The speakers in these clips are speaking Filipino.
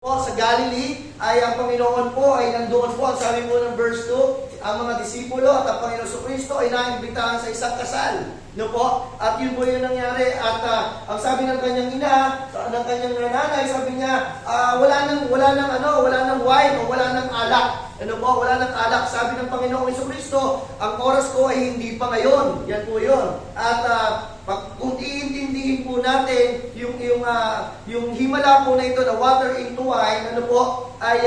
Po sa Galilee ay ang Panginoon po ay nandoon po, ang sabi po ng verse 2, ang mga disipulo at ang Panginoon Kristo ay naimbitahan sa isang kasal. No po? At yun po yung nangyari. At ang sabi ng kanyang ina, ng kanyang nanay, sabi niya, wala nang wine o wala nang alak. Ano po? Wala nang alak. Sabi ng Panginoong Kristo, ang oras ko ay hindi pa ngayon. Yan po yun. At kung iintindihin po natin yung himala po na ito na water into wine, ano po, ay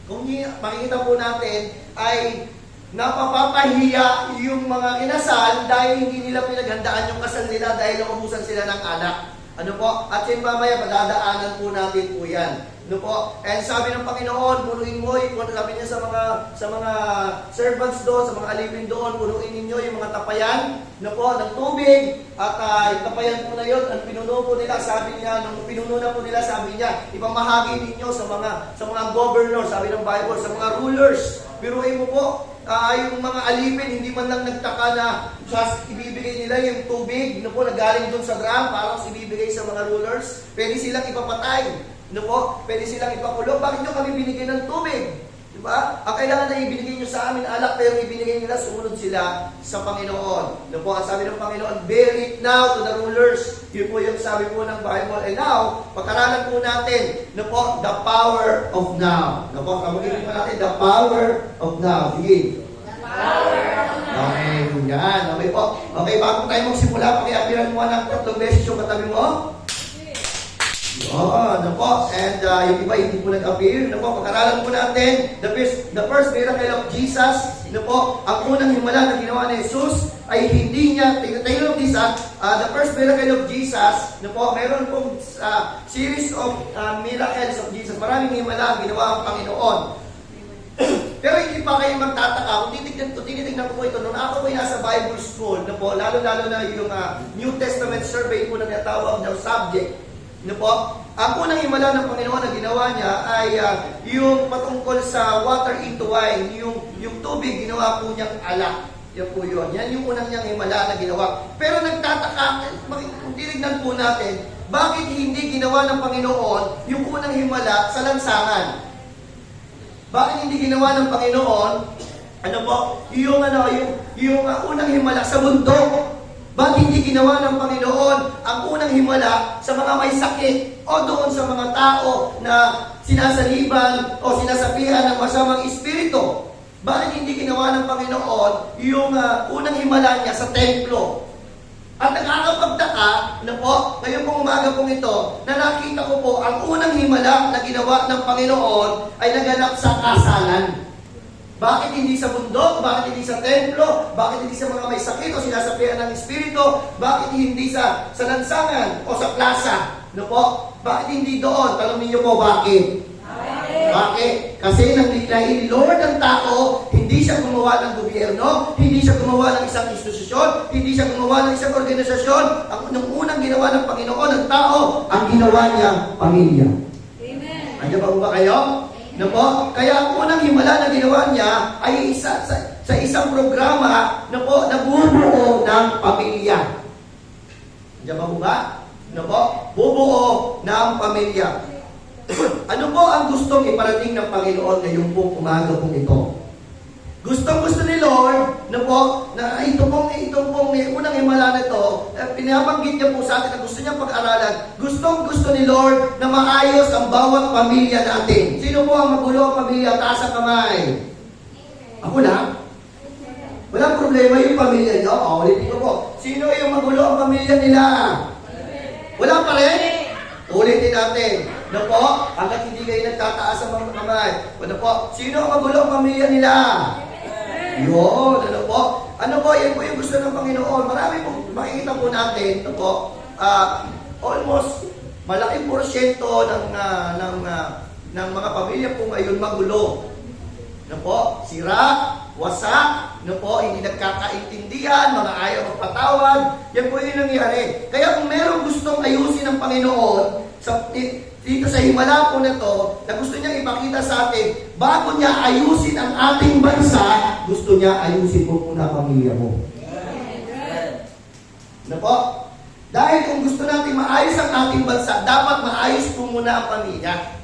kung makikita po natin ay napapapahiya yung mga kinasal dahil hindi nila pinaghandaan yung kasal nila dahil naubusan sila ng alak. Ano po? At yun mamaya, padadaanan po natin po yan. Ano po? And sabi ng Panginoon, punuin mo, sabi niya sa mga servants doon, sa mga alipin doon, punuin ninyo yung mga tapayan, ano po, ng tubig. At yung tapayan po na yun, ang pinuno po nila, sabi niya, nung pinuno na po nila, sabi niya, ipamahagi ninyo sa mga governor, sabi ng Bible, sa mga rulers. Piruin mo po, yung mga alipin, hindi man lang nagtaka na just ibibigay nila yung tubig, no po, na galing dun sa drum, parang ibibigay sa mga rulers. Pwede silang ipapatay, no po, pwede silang ipakulong. Bakit nyo kami binigay ng tubig? Diba? Ang kailangan na ibinigay nyo sa amin alak, pero ibinigay nila, sumunod sila sa Panginoon. No po, ang sabi ng Panginoon, bear it now to the rulers. Yun po yung sabi po ng Bible. And now, pagkaralan po natin, no po, the power of now. No po, kamagiging po natin, the power of now. Sige. The power of now. Okay, yan. Okay po. Okay, bago tayo magsimula, pakiapiran mo ng 3 beses yung katabi mo. Ano po? And yung iba hindi po nag-appear. Ano po? Pag-aralan po natin, the first miracle of Jesus. Ano po? Ang unang himala na ginawa ni Jesus ay hindi niya, tayo this, the first miracle of Jesus. Ano po? Meron pong series of miracles of Jesus. Maraming himala ang ginawa ang Panginoon. Pero hindi pa kayo magtataka. Kung tinitignan ko po ito, nung ako po nasa Bible school, ano po, lalo-lalo na yung New Testament survey po na natawag na subject. Ano po? Ang unang himala ng Panginoon na ginawa niya ay yung patungkol sa water into wine, yung tubig, ginawa po niyang alak. Yan po yun. Yan yung unang niyang himala na ginawa. Pero nagtataka, kung tinignan po natin, bakit hindi ginawa ng Panginoon yung unang himala sa lansangan? Bakit hindi ginawa ng Panginoon, yung unang himala sa bundok? Bakit hindi ginawa ng Panginoon ang unang himala sa mga may sakit o doon sa mga tao na sinasaliban o sinasapihan ng masamang espiritu? Bakit hindi ginawa ng Panginoon yung unang himala niya sa templo? At nakakapagtaka na po, ngayon pong umaga pong ito, na nakita ko po ang unang himala na ginawa ng Panginoon ay naganap sa kasalan. Bakit hindi sa bundok? Bakit hindi sa templo? Bakit hindi sa mga may sakit o sinasapian ng espiritu? Bakit hindi sa lansangan o sa plaza? No po? Bakit hindi doon? Tanong niyo po, bakit? Bakit? Kasi nang Lord ang tao, hindi siya gumawa ng gobyerno, hindi siya gumawa ng isang institusyon, hindi siya gumawa ng isang organisasyon. Ang unang ginawa ng Panginoon ng tao, ang ginawa niya, pamilya. Amen. Andiyan ba kayo? No po? Kaya ang unang himala na ginawa niya ay sa isang programa na po nabubuo ng pamilya. Diyan ba po ba? No po? Bubuo ng pamilya. Ano po ang gustong iparating ng Panginoon ngayong po umaga pong ito? Gustong-gusto ni Lord na po, na itong unang himala na ito, pinabanggit niya po sa atin na gusto niya pag-aralan. Gustong-gusto ni Lord na maayos ang bawat pamilya natin. Sino po ang magulo ang pamilya? Taas ang kamay. Ako lang? Walang problema yung pamilya niyo. Ulitin ko po. Sino yung magulo ang pamilya nila? Wala pa rin? Ulitin natin. Ano po? Hanggat hindi kayo nagtataas ang mga kamay. Ano po? Sino ang magulo ang pamilya nila? Yun, ano po? Ano po, yan po yung gusto ng Panginoon. Marami po, makikita po natin, ano po, almost malaking porsyento ng mga pamilya po ngayon magulo. Ano po? Sira, wasak, ano po, hindi nagkakaintindihan, mga ayaw magpatawad. Yan po yung nangyari. Kaya kung merong gustong ayusin ng Panginoon, dito sa himala po na to, na gusto niya ipakita sa atin, bago niya ayusin ang ating bansa, gusto niya ayusin po muna ang pamilya mo. Ano po? Dahil kung gusto natin maayos ang ating bansa, dapat maayos po muna ang pamilya.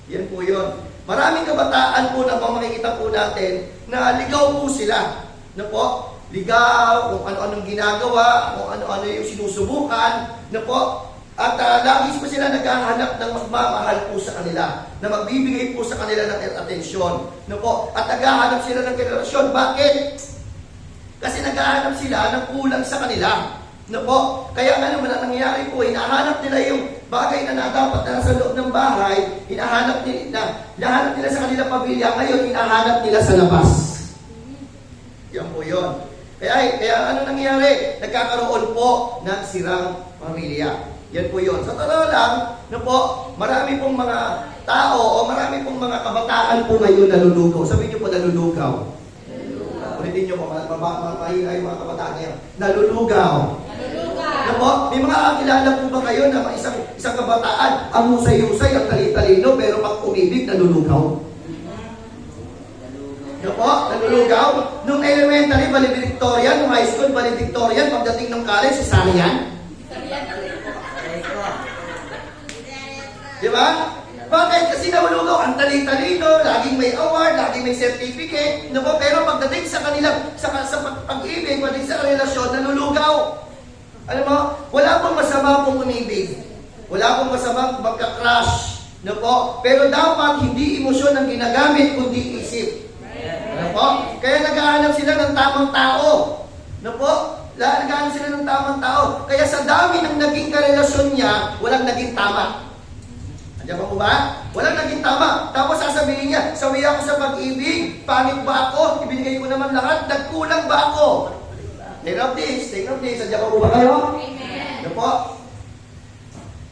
Yan po yun. Maraming kabataan po na makikita po natin na ligaw po sila. No po? Ligaw, kung ano-anong ginagawa, kung ano-ano yung sinusubukan. No po? At lagi pa sila naghahanap ng magmamahal po sa kanila, na magbibigay po sa kanila ng atensyon. No po? At naghahanap sila ng relasyon. Bakit? Kasi naghahanap sila ng kulang sa kanila. No po? Kaya nga naman ang nangyayari po, hinahanap nila yung bagay na dapat na nasa loob ng bahay, hinahanap nila sa kanilang pamilya, ngayon hinahanap nila sa labas. Yan po yun. Kaya ano nangyayari? Nagkakaroon po ng sirang pamilya. Yan po yun. Sa totoo lang, no po, marami pong mga tao o marami pong mga kabataan po ngayon nalulugaw. Sabihin niyo po nalulugaw. Ulitin niyo po, mahina yung mga kabataan ngayon. Nalulugaw. Ano po? May mga kakilala po ba kayo na isang kabataan, ang husay-husay, ang tali-talino, pero pag umibig, nalulugaw? Ano po? Nalulugaw? Nung elementary, valedictorian, nung high school, valedictorian, pagdating ng college, sasalian? Di ba? Bakit? Kasi nalulugaw, ang tali-talino, laging may award, laging may certificate, no po? Pero pagdating sa kanilang, sa pag-ibig, pagdating sa relasyon, nalulugaw. Alam mo, wala pong masama pong umibig. Wala pong masama magka-crush. No po? Pero dapat hindi emosyon ang ginagamit, kundi isip. Ano po? Kaya naghahanap sila ng tamang tao. No po? Naghahanap sila ng tamang tao. Kaya sa dami ng naging karelasyon niya, walang naging tama. Andiyan ba po ba? Walang naging tama. Tapos sasabihin niya, sawi ako sa pag-ibig, pangit ba ako? Ibinigay ko naman lahat, nagkulang ba ako? Take of this. Andiyan ba po ba kayo? Amen. Ano po?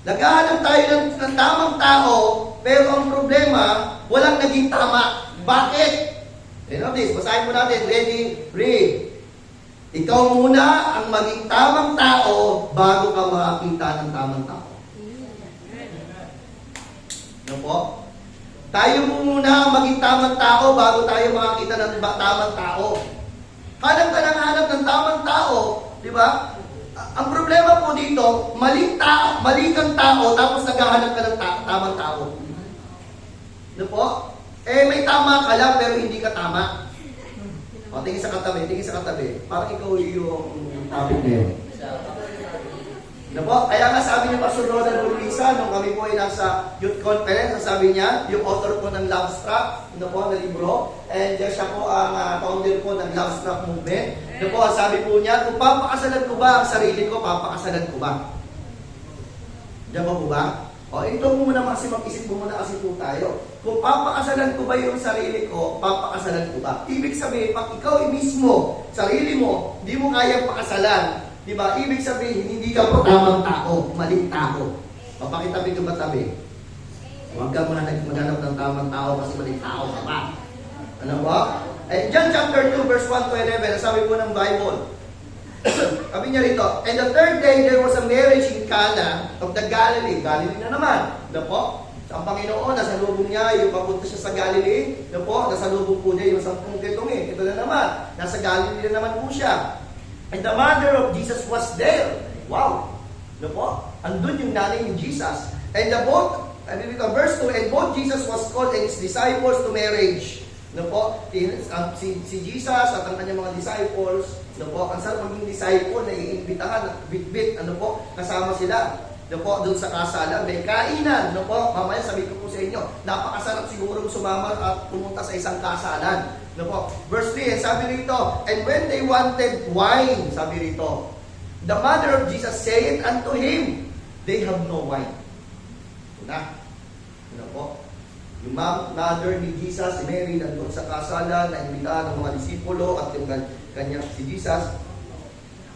Naghahanap tayo ng tamang tao, pero ang problema, walang naging tama. Bakit? Take of this. Basahin mo natin. Ready? Read. Ikaw muna ang maging tamang tao bago ka makakita ng tamang tao. Ano po? Tayo muna maging tamang tao bago tayo makakita ng tamang tao. Hanap ka ng tamang tao, di ba? Ang problema po dito, mali kang tao, tapos naghahanap ka ng tamang tao. Ano po? May tama ka lang, pero hindi ka tama. O, tingin sa katabi. Parang ikaw yung topic na yun. Ano po? Kaya nga sabi ni Pastor Roland Urquiza, nung kami po ay nasa youth conference, sabi niya, yung author po ng Love Struck, ano po, na libro, and siya po ang founder po ng Love Struck movement. Ano po, sabi po niya, kung papakasalan ko ba ang sarili ko, papakasalan ko ba? Diyan po ba? O, ito muna kasi mag-isip mo muna kasi po tayo. Kung papakasalan ko ba yung sarili ko, papakasalan ko ba? Ibig sabihin, pag ikaw mismo, sarili mo, hindi mo kayang pakasalan, di ba? Ibig sabihin, hindi ka po tamang tao, maling tao. Papakitabi ka ba tabi? Huwag ka muna maghanap ng tamang tao kasi maling tao ka pa. Ano ba? John chapter 2, verse 1 to 11, sabi po ng Bible. Sabi niya rito, and the third day there was a marriage in Cana of the Galilee. Galilee na naman. Ano po? Ang Panginoon, nasa lubong niya, yung papunta siya sa Galilee. Ano po? Nasa lubong po niya yung 10 ketong. Ito na naman. Nasa Galilee na naman po siya. And the mother of Jesus was there. Wow! Ano po? Andun yung nanay ni Jesus. And verse 2, and both Jesus was called and his disciples to marriage. Ano po? Si Jesus at ang kanyang mga disciples, ano po? Ang sarap maging disciple na iimbitahan, bit-bit, ano po? Kasama sila. Ano po? Doon sa kasalan, may kainan. Ano po? Mamaya sabi ko po sa inyo, napakasarap siguro sumama at pumunta sa isang kasalan. Ano po? Verse 3, sabi rito, and when they wanted wine, sabi rito, the mother of Jesus said unto him, they have no wine. Ito na. Ano po? Yung mother ni Jesus, si Mary, nandun sa kasalan, na-imbitahan ng mga disipulo at yung kanya si Jesus.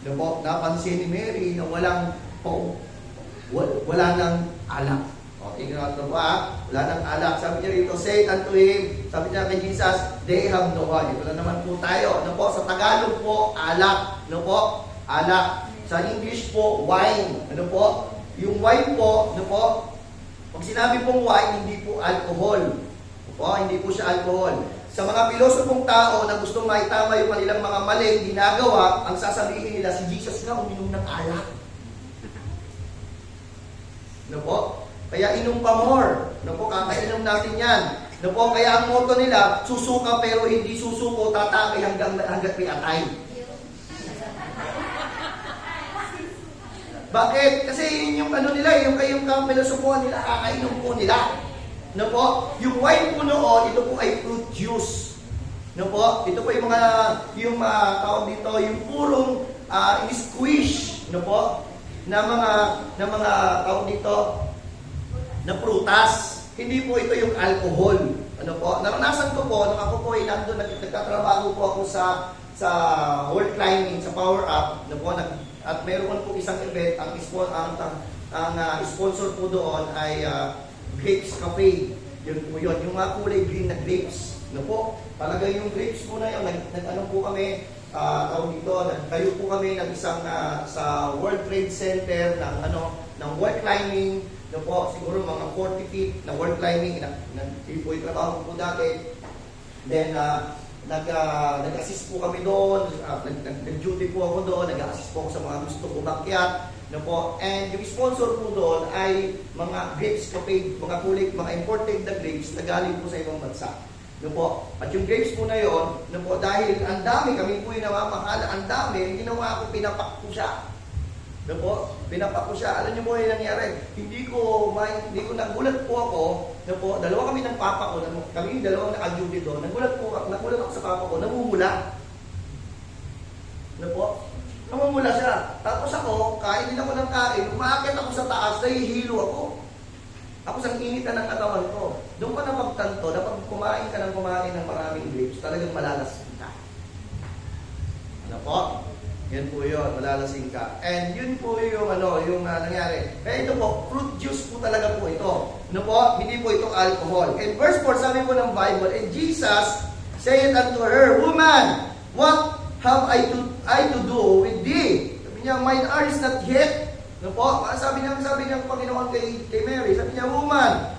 Ano po? Napansin ni Mary na wala nang alak. O, tingnan natin po wala nang alak. Sabi niya rito, say unto him, sabi niya kay Jesus, they have no wine. Ito na naman po tayo. Ano po? Sa Tagalog po, alak. Ano po? Alak. Sa English po, wine. Ano po? Yung wine po, ano po? Pag sinabi pong wine, hindi po alcohol. Ano po? Hindi po siya alcohol. Sa mga pilosopong tao na gustong maitama yung kanilang mga maling ginagawa, ang sasabihin nila, si Jesus nga uminom ng alak. Ano po? Kaya inom pa more. Ano po, kakainom natin yan. Ano po, kaya ang motto nila, susuka pero hindi susuko, tatake hanggat may atay. Bakit? Kasi yun yung ano nila, yung kayong pilosopuhan nila, kakainom po nila. Ano po? Yung wine po noon, ito po ay fruit juice. Ano po? Ito po yung mga, tawag dito, yung purong squish, ano po? Na mga tawag dito, na prutas. Hindi po ito yung alcohol. Ano po? Naranasan ko po, nung ako po ay nandun, nagtatrabaho po ako sa wall climbing, sa Power Up, ano po, at meron po isang event, ang sponsor po doon ay Grapes Cafe. Yun po yun, yung mga kulay green na grapes. Ano po? Talaga yung grapes po na yun, nag-ano po kami, tawag dito, nagtayo po kami ng isang sa World Trade Center ng wall climbing. Ano po, siguro mga 40 feet na wall climbing, po yung trabaho po dati. Then, nag-assist po kami doon, nag-duty po ako doon, nag-assist po ako sa mga gusto umakyat. No po, and yung sponsor po doon ay mga grapes cafe, mga kulit, mga imported na grapes na galing po sa ibang bansa. No po, at yung grapes po na yon, no po, dahil ang dami, kami po yung namamahal, ang dami, ginawa ko, pinapak ko siya. No po, pinapak ko siya. Alam niyo po yung nangyari, hindi ko nagulat po ako, no po, dalawa kami ng papa ko, kami dalawang naka-duty doon, nagulat ako sa papa ko, namumula. No po, namumula siya. Tapos ako, kain din ako ng kain, umaakit ako sa taas, nahihilo ako. Ako sa init na ng katawan ko. Doon ka na magtanto, na pag kumain ka ng maraming grapes, talagang malalasing ka. Ano po? Yan po yun, malalasing ka. And yun po yung nangyari. Kaya ito po, fruit juice po talaga po ito. Ano po? Hindi po ito alcohol. And verse 4, sabi po ng Bible, and Jesus said unto her, Woman, what have I to do with thee? Sabi niya, mine hour is not yet. Ano po? Sabi niya ng Panginoon kay Mary, sabi niya, Woman,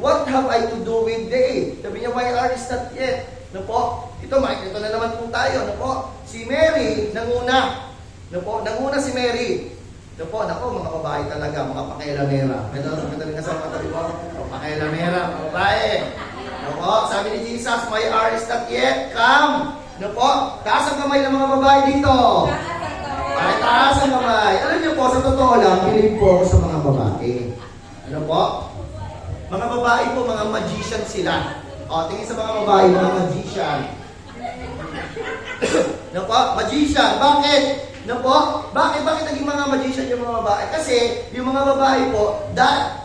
what have I to do with thee? Sabi niya, mine hour is not yet. Ano po? Ito na naman po tayo. Ano po? Si Mary, nanguna. Ano po? Nanguna si Mary. Ano po? Nako, mga babae talaga, mga pakailamera. May talagang kasama tayo po. Pakailamera, mga babae. Ano po? Sabi ni Jesus, my hour is not yet. Come. Ano po? Taas ang kamay ng mga babae dito. Ay, taas ang kamay. Alam niyo po, sa totoo lang, piling po ako sa mga babae. Ano po? Mga babae po, mga magician sila. O, tingin sa mga babae, mga magician. Ano po? Magician. Bakit? Ano po? Bakit naging mga magician yung mga babae? Kasi, yung mga babae po,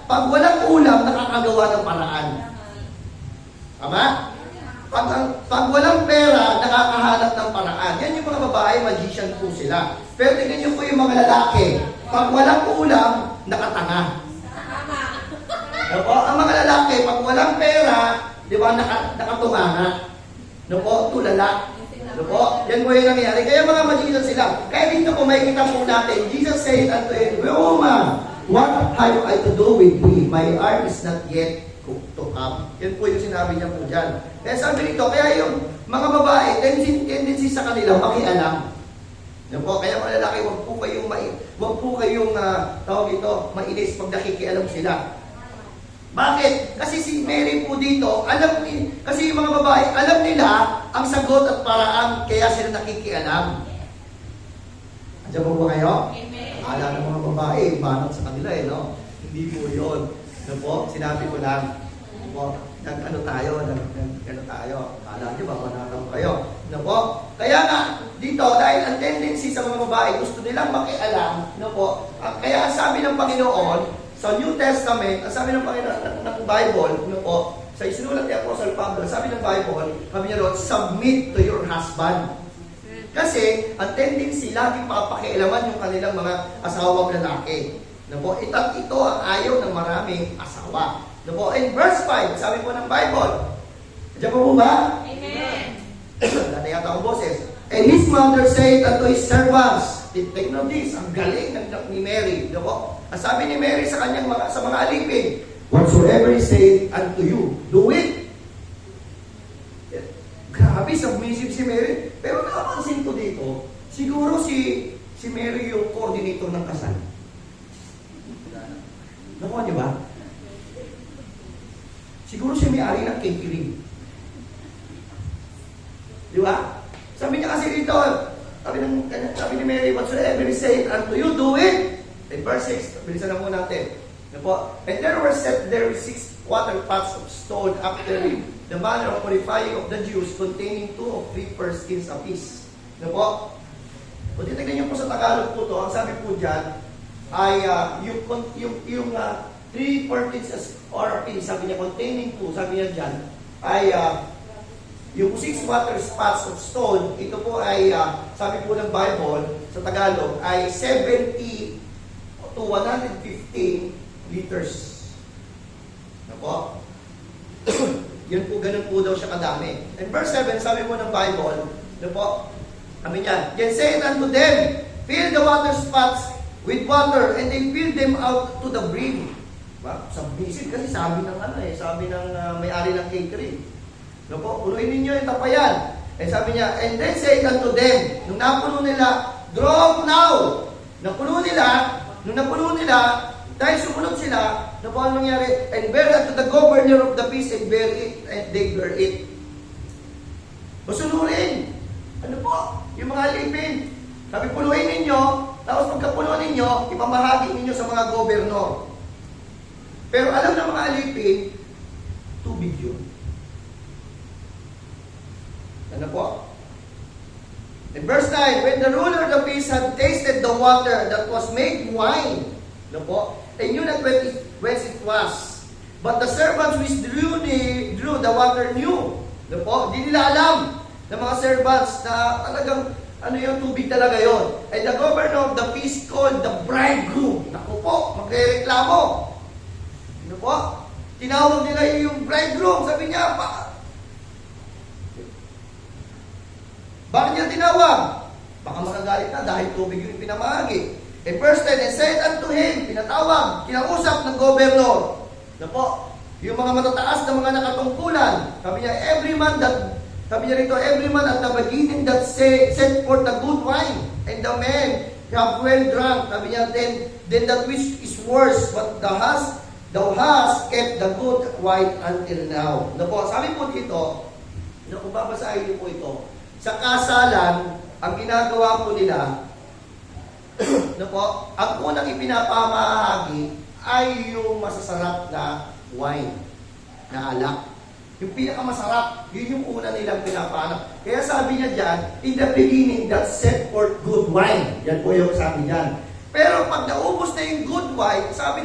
pag walang ulam, nakakagawa ng paraan. Tama? Pag walang pera, nakakahanap ng paraan. Yan yung mga babae, magician po sila. Pero tingnan nyo po yung mga lalaki. Pag walang ulam, nakatanga. Ano po? Ang mga lalaki, pag walang pera, di ba, nakatumanga. Ano po? Tulala. Ano po? Yan po yung nangyari. Kaya mga magician sila. Kaya dito po, may kita po natin. Jesus said unto him, Woman, what have I to do with thee? My hour is not yet to come. Yan po yung sinabi niya po dyan. Kaya sabi nito, kaya yung mga babae, tendency sa kanila, makialam. Yan po, kaya mga lalaki, wag po kayong tawag ito, mainis pag nakikialam sila. Bakit? Kasi si Mary po dito, kasi yung mga babae, alam nila ang sagot at paraan, kaya sila nakikialam. Andiyan po ba kayo? Amen. Akala ng mga babae, banat sa kanila no? Hindi po yun. Ano po? Sinabi ko lang. Ano po? Nag-ano tayo? Akala nyo ba, banatan ko kayo? Ano po? Kaya nga, dito, dahil ang tendency sa mga babae, gusto nilang makialam, ano po? Kaya ang sabi ng Panginoon, sa New Testament, ang sabi ng Panginoon ng Bible, ano po, sa isinulat ni Apostle Pablo, sabi ng Bible, sabi niya ron, submit to your husband. Kasi, ang tendency, laging papakialaman yung kanilang mga asawang lalaki. Ano po, ito ang ayaw ng maraming asawa. Ano po, in verse 5, sabi po ng Bible, diyan po ba? Amen. Wala na yata ang boses. And his mother said unto his servants, take note this, ang galing ni Mary. Ano po? Ang sabi ni Mary sa kanyang sa mga alipin, whatsoever he said unto you, do it. Grabe, submissive si Mary. Pero nakapansin ko dito, siguro si Mary yung coordinator ng kasal. Nakuha niyo ba? Siguro siya may-ari ng catering. Di ba? Sabi niya kasi dito, sabi ni Mary, whatsoever is said unto you, do it. In verse 6, bilisan na muna natin. Ano po? And there were set there 6 water pots of stone after the manner of purifying of the Jews, containing 2 or 3 fireskins apiece. Ano po? Kung titignan niyo po sa Tagalog po to, ang sabi po dyan, ay yung 3 fireskins or apiece, sabi niya, containing 2, sabi niya dyan, ay yung 6 water spots of stone, ito po ay, sabi po ng Bible, sa Tagalog, ay 70 to 115 liters. Ano po? Yan po, ganun po daw siya kadami. And verse 7, sabi po ng Bible, ano po? Sabi niya, Then said unto them, fill the water spots with water, and they filled them out to the brim. Diba? Sa bisit kasi sabi ng sabi ng may-ari ng catering. No po, punuin ninyo yung tapayan. Eh sabi niya, and then say unto them, nung napuno nila, draw now. Nung napuno nila, dahil sumunod sila, ano po ang nangyari? And bear unto the governor of the feast, and bear it, and they bear it. Masunurin. Ano po? Yung mga alipin. Sabi, punuin ninyo, tapos pagkapuno ninyo, ipamahagi ninyo sa mga gobernor. Pero alam ng mga alipin, tubig yun. Ano po? In verse 9, when the ruler of the feast had tasted the water that was made wine, ano po? They knew not whence it was. But the servants which drew the water knew. Ano po? Hindi nila alam ng mga servants na talagang yung tubig talaga yon. And the governor of the feast called the bridegroom. Naku po, magre-reklamo. Ano po? Tinawag nila yung bridegroom. Sabi niya, bakit niya tinawag? Baka makagalit na dahil tubig yung pinamahagi. In verse 10, and said unto him, pinatawag, kinausap ng gobernador. Na po, yung mga matataas na mga nakatungkulan. Sabi niya, every man at the beginning that set forth the good wine, and the men have well drunk. Sabi niya, then that which is worse, but thou hast kept the good wine until now. Na po, sabi po dito, kung babasahin niyo po ito, sa kasalan, ang ginagawa po nila, no po, ang unang ipinapamahagi ay yung masasarap na wine, na alak. Yung pinakamasarap, yun yung una nilang pinapahanap. Kaya sabi niya dyan, in the beginning that set forth good wine. Yan po yung sabi niyan. Pero pag naubos na yung good wine, sabi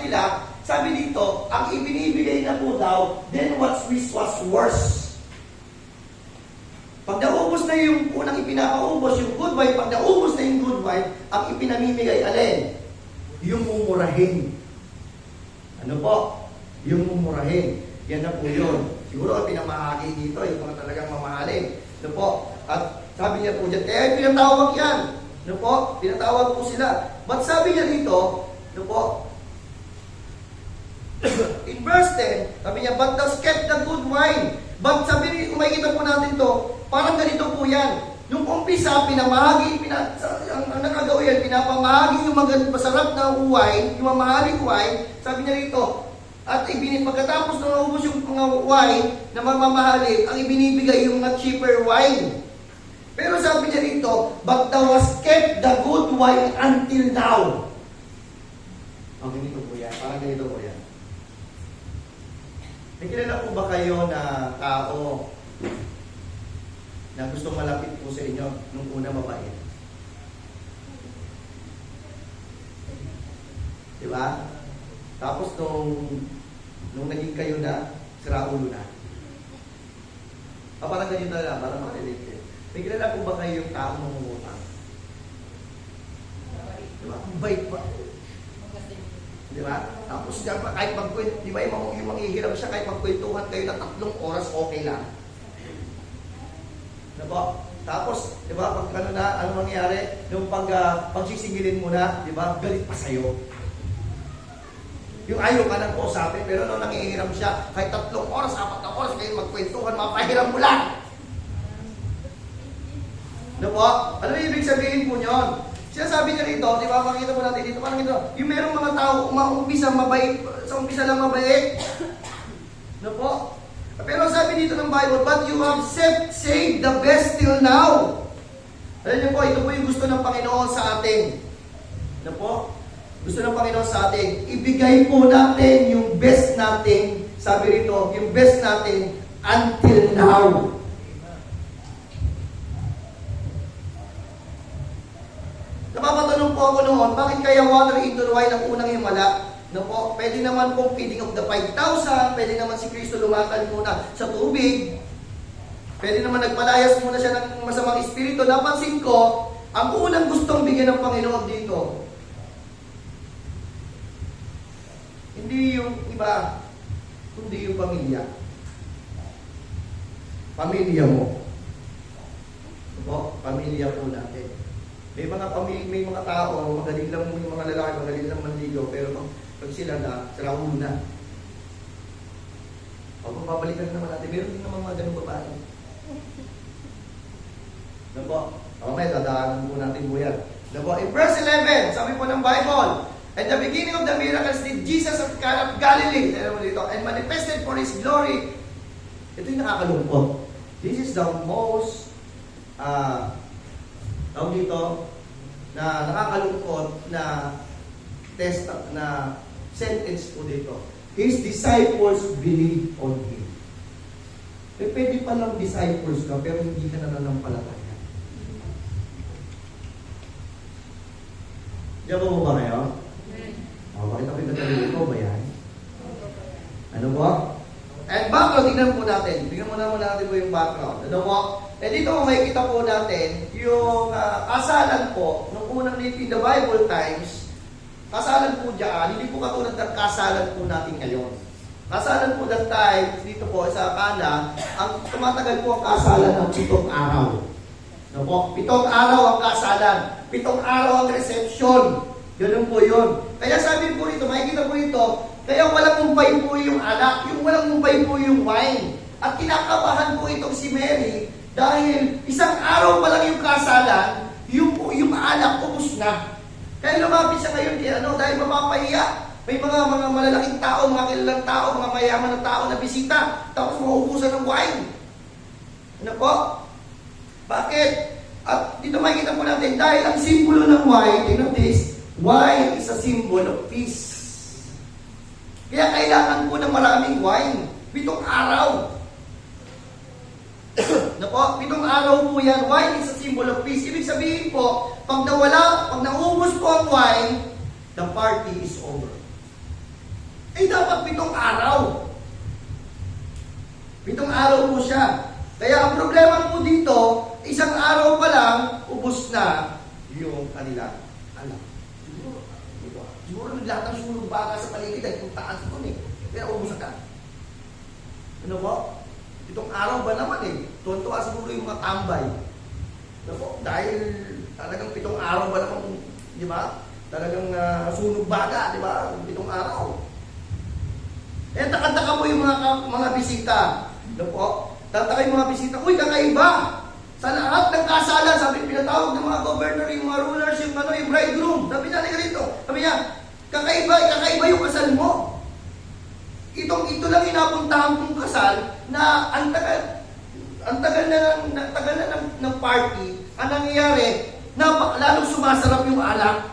dito, ang ibinibigay na po daw, then what was worse. Pag naubos na yung unang ipinapaubos, yung good wine, pag naubos na yung good wine, ang ipinamimigay alin? Yung mumurahin. Ano po? Yung mumurahin. Yan na po yun. Siguro ang pinamahagi dito, yung mga talagang mamahalin. Ano po? At sabi niya po dyan, kaya pinatawag yan. Ano po? Pinatawag po sila. But sabi niya dito, ano po? In verse 10, sabi niya, but thou kept the good wine. But sabi niya, kung makikita po natin to, parang ganito po yan. Nung umpisa, ang nakagawa yan, pinapamahagi yung masarap na wine, yung mamahaling wine, sabi niya rito, at pagkatapos na naubos yung mga wine na mamamahalin, ang ibinibigay yung mga cheaper wine. Pero sabi niya rito, but thou hast kept the good wine until now. Ganito po yan, parang ganito po yan. May kilala po ba kayo na tao na gustong malapit po sa inyo nung una mabait? Diba? Tapos nung naging kayo na, siraulo na. Parang ganito na lang, parang makalilip. May kilala po ba kayo yung tao mangungutang? Diba? Ang bait pa. Diba? Tapos kahit magkwento, diba yung manghihirap siya, kahit magkwentuhan kayo na 3 oras, okay lang. Diba? Tapos, diba, pag ano mangyayari, yung pagsisingilin mo na, diba, galit pa sa'yo. Yung ayaw ka nang kausapin, pero nung nangihiram siya, kahit 3 oras, 4 oras, kayo magkwentuhan, mapahiram mo lang. Diba? Ano ibig sabihin po nyon? Sinasabi niya rito, di ba, makikita mo natin dito, parang ito, yung merong mga tao, sa umpisa lang mabait. Ano po? Pero sabi dito ng Bible, but you have saved the best till now. Alam niyo po, ito po yung gusto ng Panginoon sa atin. Ano po? Gusto ng Panginoon sa atin. Ibigay po natin yung best natin, sabi rito, yung best natin until now. Napapatanong po ako noon, bakit kaya water into the wine ang unang himala? No po, pwede naman po feeding of the 5,000, pwede naman si Kristo lumakad muna sa tubig, pwede naman nagpalayas muna siya ng masamang espiritu. Napansin ko, ang unang gustong bigyan ng Panginoon dito, hindi yung iba, kundi yung pamilya. Pamilya mo. Po, pamilya po natin. May mga tao, magaling lang yung mga lalaki, magaling lang manligaw, pero pag sila sila una. Pag babalikan naman natin, meron din naman mga ganun babae. Ano po? Okay, dadaanan po natin po yan. Ano po? In verse 11, sabi po ng Bible, at the beginning of the miracles did Jesus at Cana of Galilee, and manifested for His glory. Ito yung nakakalungkot. This is the most tawag dito na nakakalungkot na test na sentence po dito. His disciples believed on Him. Pwede palang disciples ka pero hindi ka nananampalataya. Diyan mo ba kayo? Bakit ako yung ko ba yan? Ano po? And background, tignan po natin. Tignan muna natin po yung background. Ano po? Dito makikita po natin yung kasalan po, nung unang in the Bible times, kasalan po dyan, hindi po katulad ng kasalan po natin ngayon. Kasalan po that time, dito po sa Cana, ang tumatagal po ang kasalan ng 7 araw. Ano po? 7 araw ang kasalan. 7 araw ang reception. Ganun po yun. Kaya sabi po rito, makikita po ito, kaya walang umpay po yung alak, yung walang umpay po yung wine. At kinakabahan po itong si Mary, dahil isang araw pa lang yung kasalan, yung alak ubos na. Kaya lumapit siya ngayon kaya dahil mapapahiya. May mga malalaking tao, mga kilalang tao, mga mayaman na tao na bisita, tapos mauubusan ng wine. Ano po? Bakit? At dito makikita po natin, dahil ang simbolo ng wine, tingnan this, wine is a symbol of peace. Kaya kailangan po ng maraming wine. 7 araw. Nako, 7 araw po yan. Wine is a symbol of peace. Ibig sabihin po, pag naubos po ang wine, the party is over. Dapat 7 araw. 7 araw po siya. Kaya ang problema po dito, isang araw pa lang, ubos na yung kanila. Siguro lahat ng sunog baka sa paligid ay puntaan sa doon Kaya ubos ka. Ano po? 7 araw ba naman Tuwan-tuwa siguro yung mga tambay. Ano po? Dahil talagang 7 araw ba naman, di ba? Talagang sunog baga, di ba? 7 araw. Takanta mo yung mga bisita. Ano po? Tataka yung mga bisita, uy, kakaiba! Sa lahat ng kasalan, sabi, pinatawag ng mga governor, yung mga rulers, yung bridegroom. Sabi niya, halika rito. Sabi niya, kakaiba yung kasal mo. Ito lang inapuntahan kong kasal na ang tagal na ng party. Ang nangyayari, lalong sumasarap yung alak.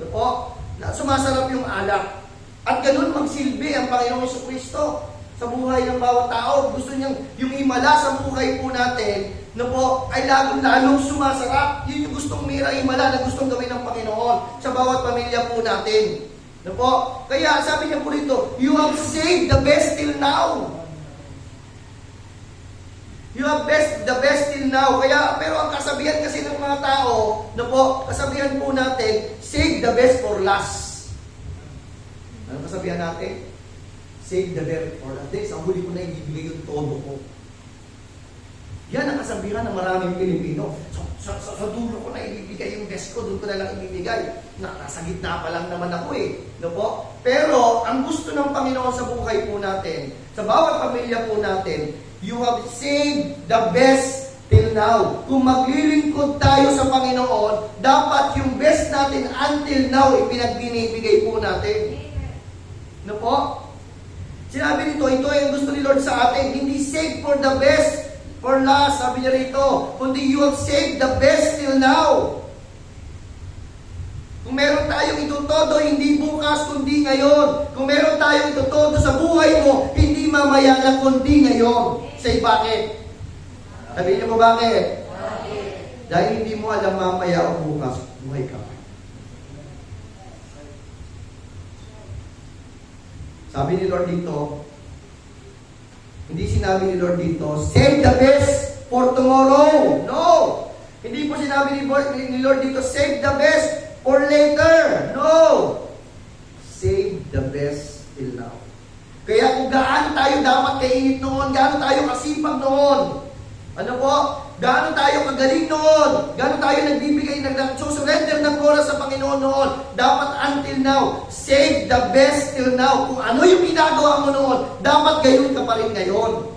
Ano po? Sumasarap yung alak. At ganun magsilbi ang Panginoong Jesucristo sa buhay ng bawat tao. Gusto niyang yung himala sa buhay po natin ay lalong sumasarap. Yun yung gustong himala na gustong gawin ng Panginoon sa bawat pamilya po natin. Kaya sabi niya po rito, you have saved the best till now. You have the best till now. Pero ang kasabihan kasi ng mga tao, kasabihan po natin, save the best for last. Ano kasabihan natin? Save the best for last. Sa huli ko na ibibigay yung todo ko. Yan ang kasabihan ng maraming Pilipino. Sa dulo ko na ibibigay yung best ko, doon ko na lang ibibigay. Nasa gitna pa lang naman ako Pero ang gusto ng Panginoon sa buhay po natin, sa bawat pamilya po natin, you have saved the best till now. Kung maglilingkod tayo sa Panginoon, dapat yung best natin until now ipinagbinibigay po natin. Si Sinabi nito, ito ay ang gusto ni Lord sa atin. Hindi save for the best, for last, sabi niya rito. Kundi you have saved the best till now. Kung meron tayong itutodo, hindi bukas, kundi ngayon. Kung meron tayong itutodo sa buhay mo, hindi mamaya na, kundi ngayon. Say, bakit? Sabihin niyo mo bakit? Dahil hindi mo alam mamaya o bukas, buhay ka. Sabi ni Lord dito, hindi sinabi ni Lord dito, save the best for tomorrow. No! Hindi po sinabi ni Lord dito, save the best for later. No! Save the best till now. Kaya kung gaano tayo dapat kainit noon, gaano tayo kasipag noon, ano po? Gaano tayo kagaling noon, gaano tayo nagbibigay, nagsusurrender ng oras sa Panginoon noon, dapat until now, save the best till now. Kung ano yung ginagawa mo noon, dapat gayon ka pa rin ngayon.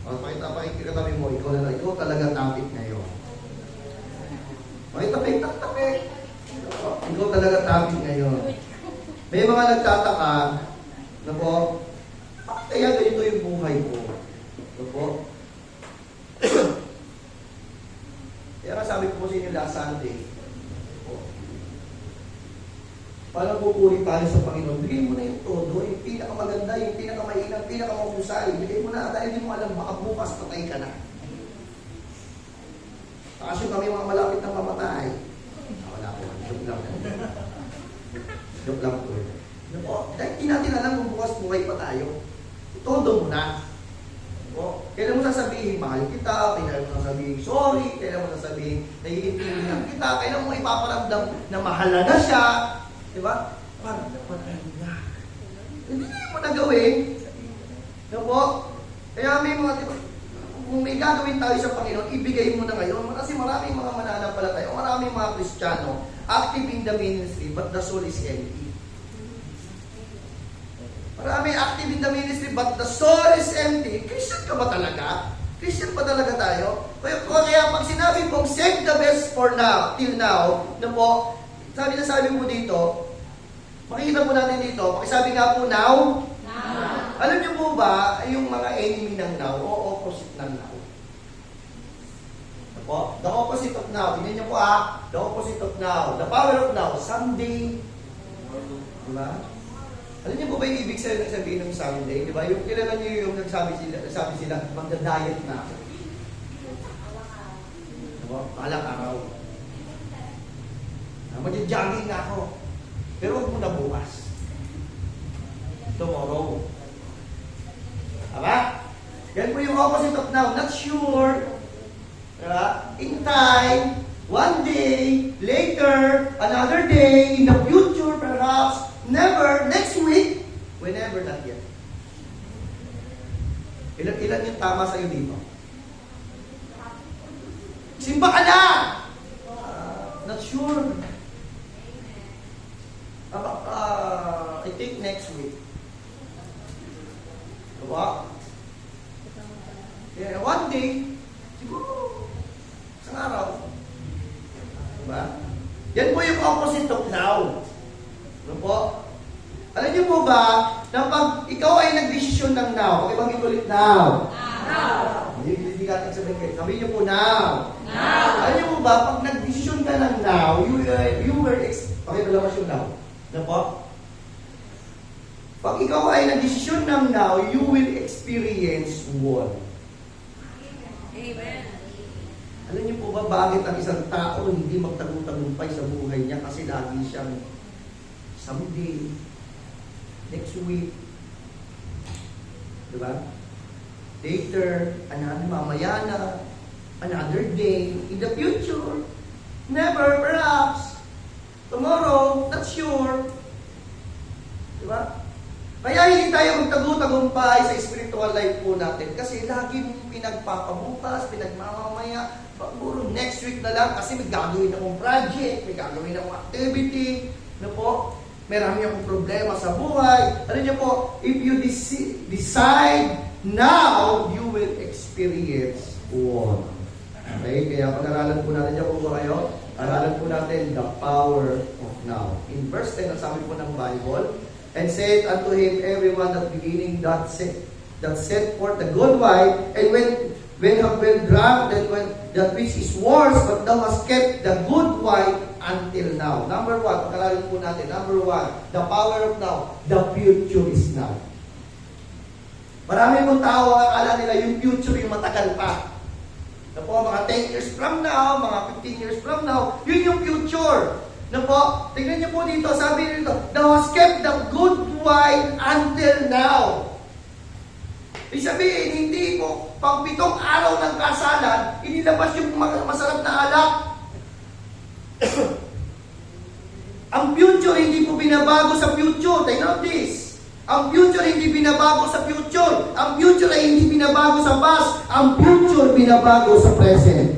Pakita kami mo, ikaw talaga topic ngayon. Tapik. Ikaw talaga topic ngayon. May mga nagtataka, na po, kaya ganito yung buhay ko. Na po, kaya nga sabi ko po sa inyo last Sunday, paano pupuri tayo sa Panginoon? Bigay mo na yung todo, yung pinakamaganda, yung pinakamainang, pinakamahusay. Bigay mo na, dahil hindi mo alam, baka bukas patay ka na. Kasi kami mga malapit na mamatay. Wala ko, joke lang. Joke lang po. Dahil hindi natin alam kung bukas buhay pa tayo. Todo mo na. Kailan mo sasabihin, mahal kita, kailan mo sasabihin, sorry, kailan mo sasabihin, naiintindihan kita, kailan mo ipaparamdam na mahalaga siya. Diba? Parang na. Hindi mo na gawin. Diba po? Kaya may mga, diba, kung may gagawin tayo sa Panginoon, ibigay mo na ngayon. Kasi maraming mga mananampalataya, maraming mga Kristiyano, active in the ministry, but the soul is empty. Marami active in the ministry, but the soul is empty. Christian ka ba talaga? Christian pa talaga tayo? Kaya pag sinabi kong save the best for now, till now, na po, sabi mo dito, makikita po natin dito, pakisabi nga po now. Alam niyo po ba, yung mga enemy ng now, o opposite ng now? Na po? The opposite of now, tingnan niyo po the opposite of now, the power of now, someday. Diba? Alam niyo po ba yung ibig sabihin ng someday? Di ba? Yung kilala niyo yung nagsabi sila, magda-diet na ako. Diba? Balang araw. Magja-jogging na ako. Pero huwag mo na bukas. Tomorrow. Diba? Yan po yung opposite of now. Not sure. Diba? In time, one day, later, another day, in the future perhaps, never, next week, whenever, not yet. Ilan yung tama sa'yo dito? Simba ka na! Not sure. I think next week. Diba? Yeah, one day, siguro, isang araw. Diba? Yan po yung opposite of now. Ano po? Alam niyo po ba, na pag ikaw ay nagdesisyon ng now, pakibangin ulit now. Now. Hindi natin sabihin, sabihin niyo po now. Now. Alam niyo po ba, pag nagdesisyon ka ng now, you were, pakibalamas yung now. Ano po? Pag ikaw ay nagdesisyon ng now, you will experience one. Amen. Alam niyo po ba, bakit ang isang tao hindi magtagumpaay sa buhay niya kasi lagi siyang someday, next week, diba? Later, mamaya na, another day, in the future, never, perhaps, tomorrow, not sure. Diba? Kaya hindi tayo magtagumpaay sa spiritual life po natin kasi lagi pinagpapabukas, pinagmamamaya, paguro next week na lang kasi may gagawin akong project, may gagawin akong activity, na po, marami akong problema sa buhay. Alam niyo po, if you decide now, you will experience one. Okay? Kaya pag-aralan po natin dyan kung kayo, aralan po natin the power of now. In verse 10, ang sabi po ng Bible, And said unto him, everyone that beginning that set forth the good wine, and when have been drunk, that which is worse, but thou hast kept the good wine until now. Number one, pagkalalin po natin. Number one, the power of now. The future is now. Marami pong tao ang akala nila yung future yung matagal pa. Na po, mga 10 years from now, mga 15 years from now, yun yung future. Na po, tingnan niyo po dito, sabi nito, thou hast kept the good wine until now. Ibig sabihin, hindi po, pag 7 araw ng kasalan, inilabas yung masarap na alak. Ang future hindi po binabago sa future. Take note this. Ang future hindi binabago sa future. Ang future ay hindi binabago sa past. Ang future binabago sa present.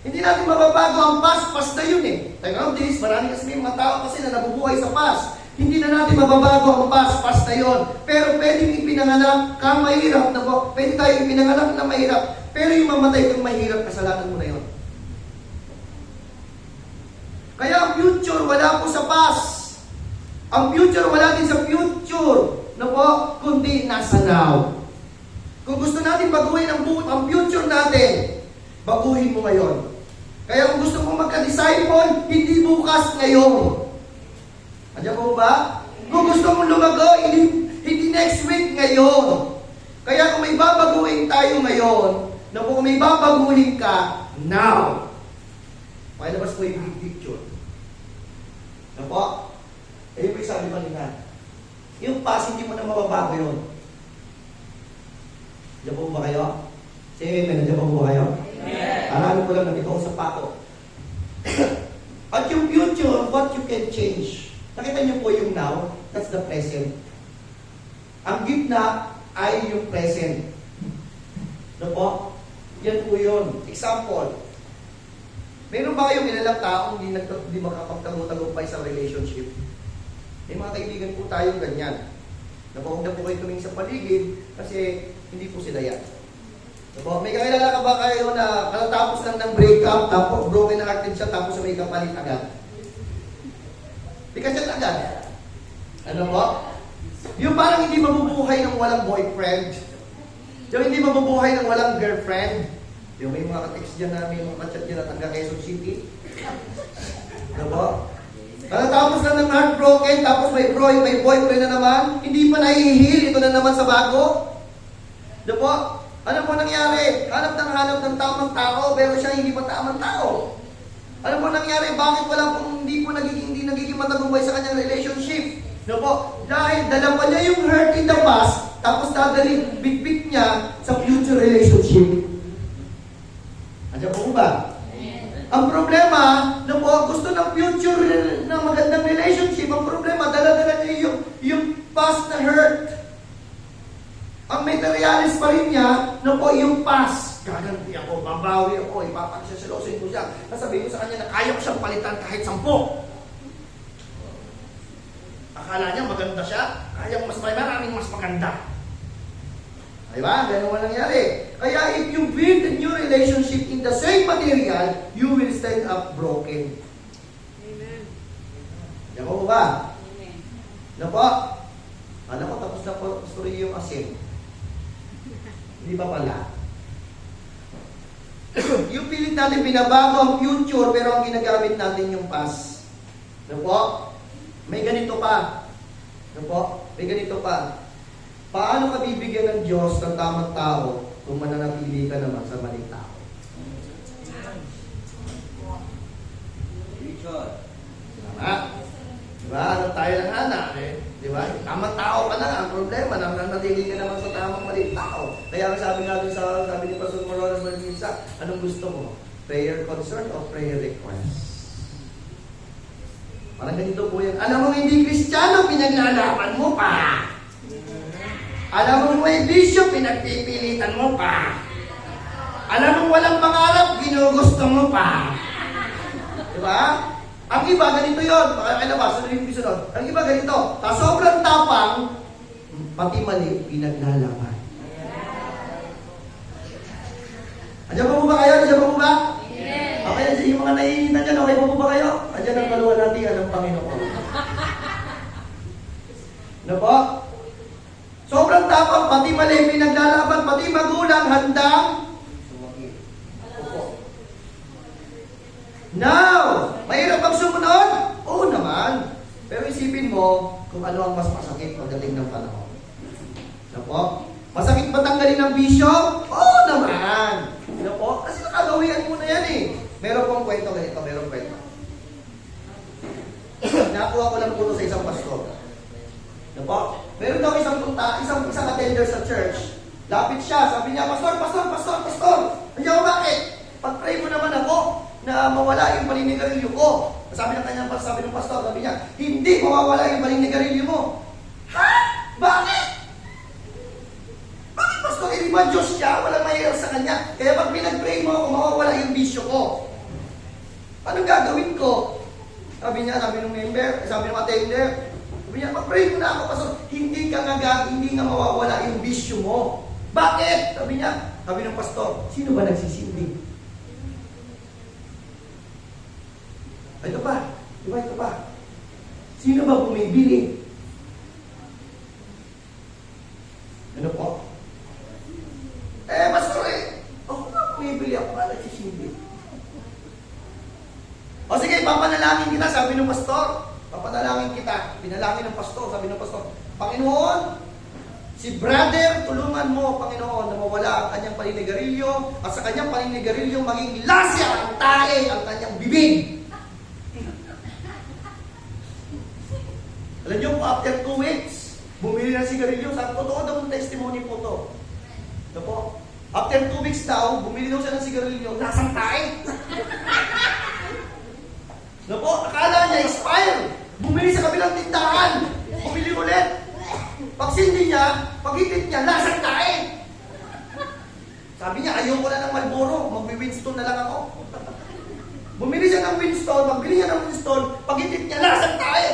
Hindi natin mababago ang past na yun eh. Take note this. Marami kasi may mga tao kasi na nabubuhay sa past. Hindi na natin mababago ang past na yun. Pero pwedeng ipinanganak kang mahirap na po. Pwede tayo ipinanganak na mahirap. Pero yung mamatay kang mahirap, kasalanan mo na yun. Kaya ang future wala po sa past. Ang future wala din sa future. Na po, kundi nasa now. Kung gusto natin baguhin ang future natin, baguhin mo ngayon. Kaya kung gusto mo magka-disciple, hindi bukas, ngayon. Andiyan po ba? Kung gusto mong lumago, hindi next week, ngayon. Kaya kung may babaguhin tayo ngayon, na kung may babaguhin ka, now. Pakilabas ko yung big picture. Na po? Eh, yung sabi kanina, yung past, hindi mo na mababago yun. Andiyan po ba kayo? Sige, nandiyan po ba kayo? Aralan ko lang na ito sa pato. At yung future, what you can change. Nakita niyo po yung now, that's the present. Ang gitna ay yung present. No po? Yan po yun. Example, meron ba kayong ilalang taong hindi makapagtagumpay sa relationship? May mga kaibigan po tayong ganyan. Huwag na po kayo tumingin sa paligid kasi hindi po sila yan. No po? May kakilala ka ba kayo na katatapos lang ng breakup, tapos broken hearted siya, tapos may kapalit agad? Pikachat agad. Ano po? Yung parang hindi mabubuhay ng walang boyfriend. Yung hindi mabubuhay ng walang girlfriend. Yung may mga ka-text dyan na, may mga chat dyan na taga Quezon City. Ano po? Tapos lang ng heartbroken, tapos may boyfriend na naman. Hindi pa nahihil, ito na naman sa bago. Ano po? Ano po nangyari? Hanap ng tamang tao, pero siya hindi pa tamang tao. Ano po nangyari? Bakit hindi nagiging matagumpay sa kanyang relationship? No po? Dahil dala pa niya yung hurt in the past, tapos dadalhin big niya sa future relationship. Andiyan po ba? Ang problema, no po, gusto ng future na magandang relationship, ang problema, dala-dala niya yung past na hurt. Ang materialis pa rin niya, no po, yung past. Gaganti ako, babawi ako, ipapagsasilosin ko siya. Sasabihin ko sa kanya na kaya ko siyang palitan kahit 10. Akala niya maganda siya, kaya ko maraming mas maganda. Diba? Ganun ang nangyari. Kaya if you build a new relationship in the same material, you will stand up broken. Amen. Diyan mo ba? Amen. Ano po? Alam ko, tapos na po story yung asin. Hindi pa pala. Yung pilit natin binabago ang future, pero ang ginagamit natin yung past. Ano po? May ganito pa. Ano po? May ganito pa. Paano ka bibigyan ng Diyos ng tamang tao kung mananatili ka naman sa maling tao? Tama? Diba? Ano tayo ng anak eh? Diba? Tamang tao ka na. Ang problema, nananatili ka naman sa tamang maling tao. Kaya sabi nga dun sabi ni Pastor Morona Marisa, anong gusto mo? Prayer concern o prayer request? Parang ganito po yan. Alam mo hindi Kristiyano, pinaglalaban mo pa. Alam mo may bisyo, pinagpipilitan mo pa. Alam mo walang pangarap, ginugusto mo pa. Diba? Ang iba, ganito yun. Pakailabasan na yung pisunod. Ang iba, ganito. Sa sobrang tapang, pati mali, pinaglalaban. Andiyan pa po ba kayo? Andiyan pa po ba? Yes. Okay, yung mga naiinita dyan, okay pa po ba kayo? Andiyan ang kaluwa natin, ang Panginoon. Ano po? Sobrang tapang, pati mali, pinaglalaban, pati magulang, handang sumagi. Opo. Now, mahirap bang sumunod? Oo naman. Pero isipin mo kung ano ang mas masakit pagdating ng panahon. Ano po? Masakit ba tanggalin ng bisyo? Oo naman. Ano po? Kasi nakagawian mo na yan eh. Meron pong kwento ganito, meron kwento. Nakuha ko lang po sa isang pastor. Ano po? Meron daw isang attender sa church. Lapit siya, sabi niya, Pastor. Ayaw, bakit? Pag-pray mo naman ako na mawala yung paninigarilyo ko. Sabi ng pastor, sabi niya, hindi mawawala yung paninigarilyo mo. Ha? Bakit? Bakit, Pastor? Hindi ba Diyos siya? Walang mahirap sa kanya. Kaya pag pinag-pray mo ako, mawawala yung bisyo ko. Anong gagawin ko? Sabi ng member, sabi ng attender, sabi niya, pag-pray mo na ako, Pastor. Hindi nga mawawala yung bisyo mo. Bakit? Sabi ng pastor, sino ba nagsisindi? Ito pa. Sino ba bumibili? Ano po? Pastor ako nga bumibili, ako nga nagsisindi. O sige, papanalangin kita, sabi ng pastor. Papanalangin kita. Pinalangin ng pastor, sabi ng pastor, Panginoon, si brother, tulungan mo, Panginoon, na mawala ang kanyang paninigarilyo at sa kanyang paninigarilyo maging lasya ang tae ang kanyang bibig. Alam niyo po, after 2 weeks, bumili ng sigarilyo. Sa totoo daw ng testimony po to. Ito po. After 2 weeks daw, bumili daw siya ng sigarilyo. Lasang tae. Ito po, akala niya expire. Bumili sa kabilang tindahan. Bumili ulit. Pag sindi niya, pag-itit niya, lasang tae. Sabi niya, ayaw ko na ng Marlboro. Magwi-Winston na lang ako. Bumili siya ng Winston, magbili niya ng Winston, pag-itit niya, lasang tae.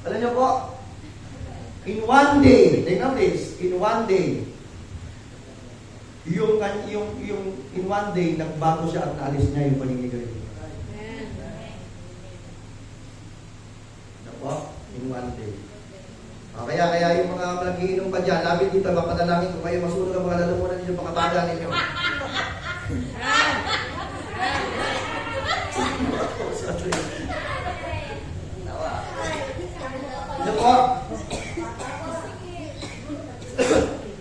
Alam niyo po, in one day, tingnan this, in one day, yung in one day, nagbago siya at naalis niya yung paninigarilyo. Ano po? In one day. Kaya yung mga nagiinom pa dyan, labit dito, mapadalangin ko kayo, masunod ang mga lalamunan ninyo, pangabaga ninyo. Ano po?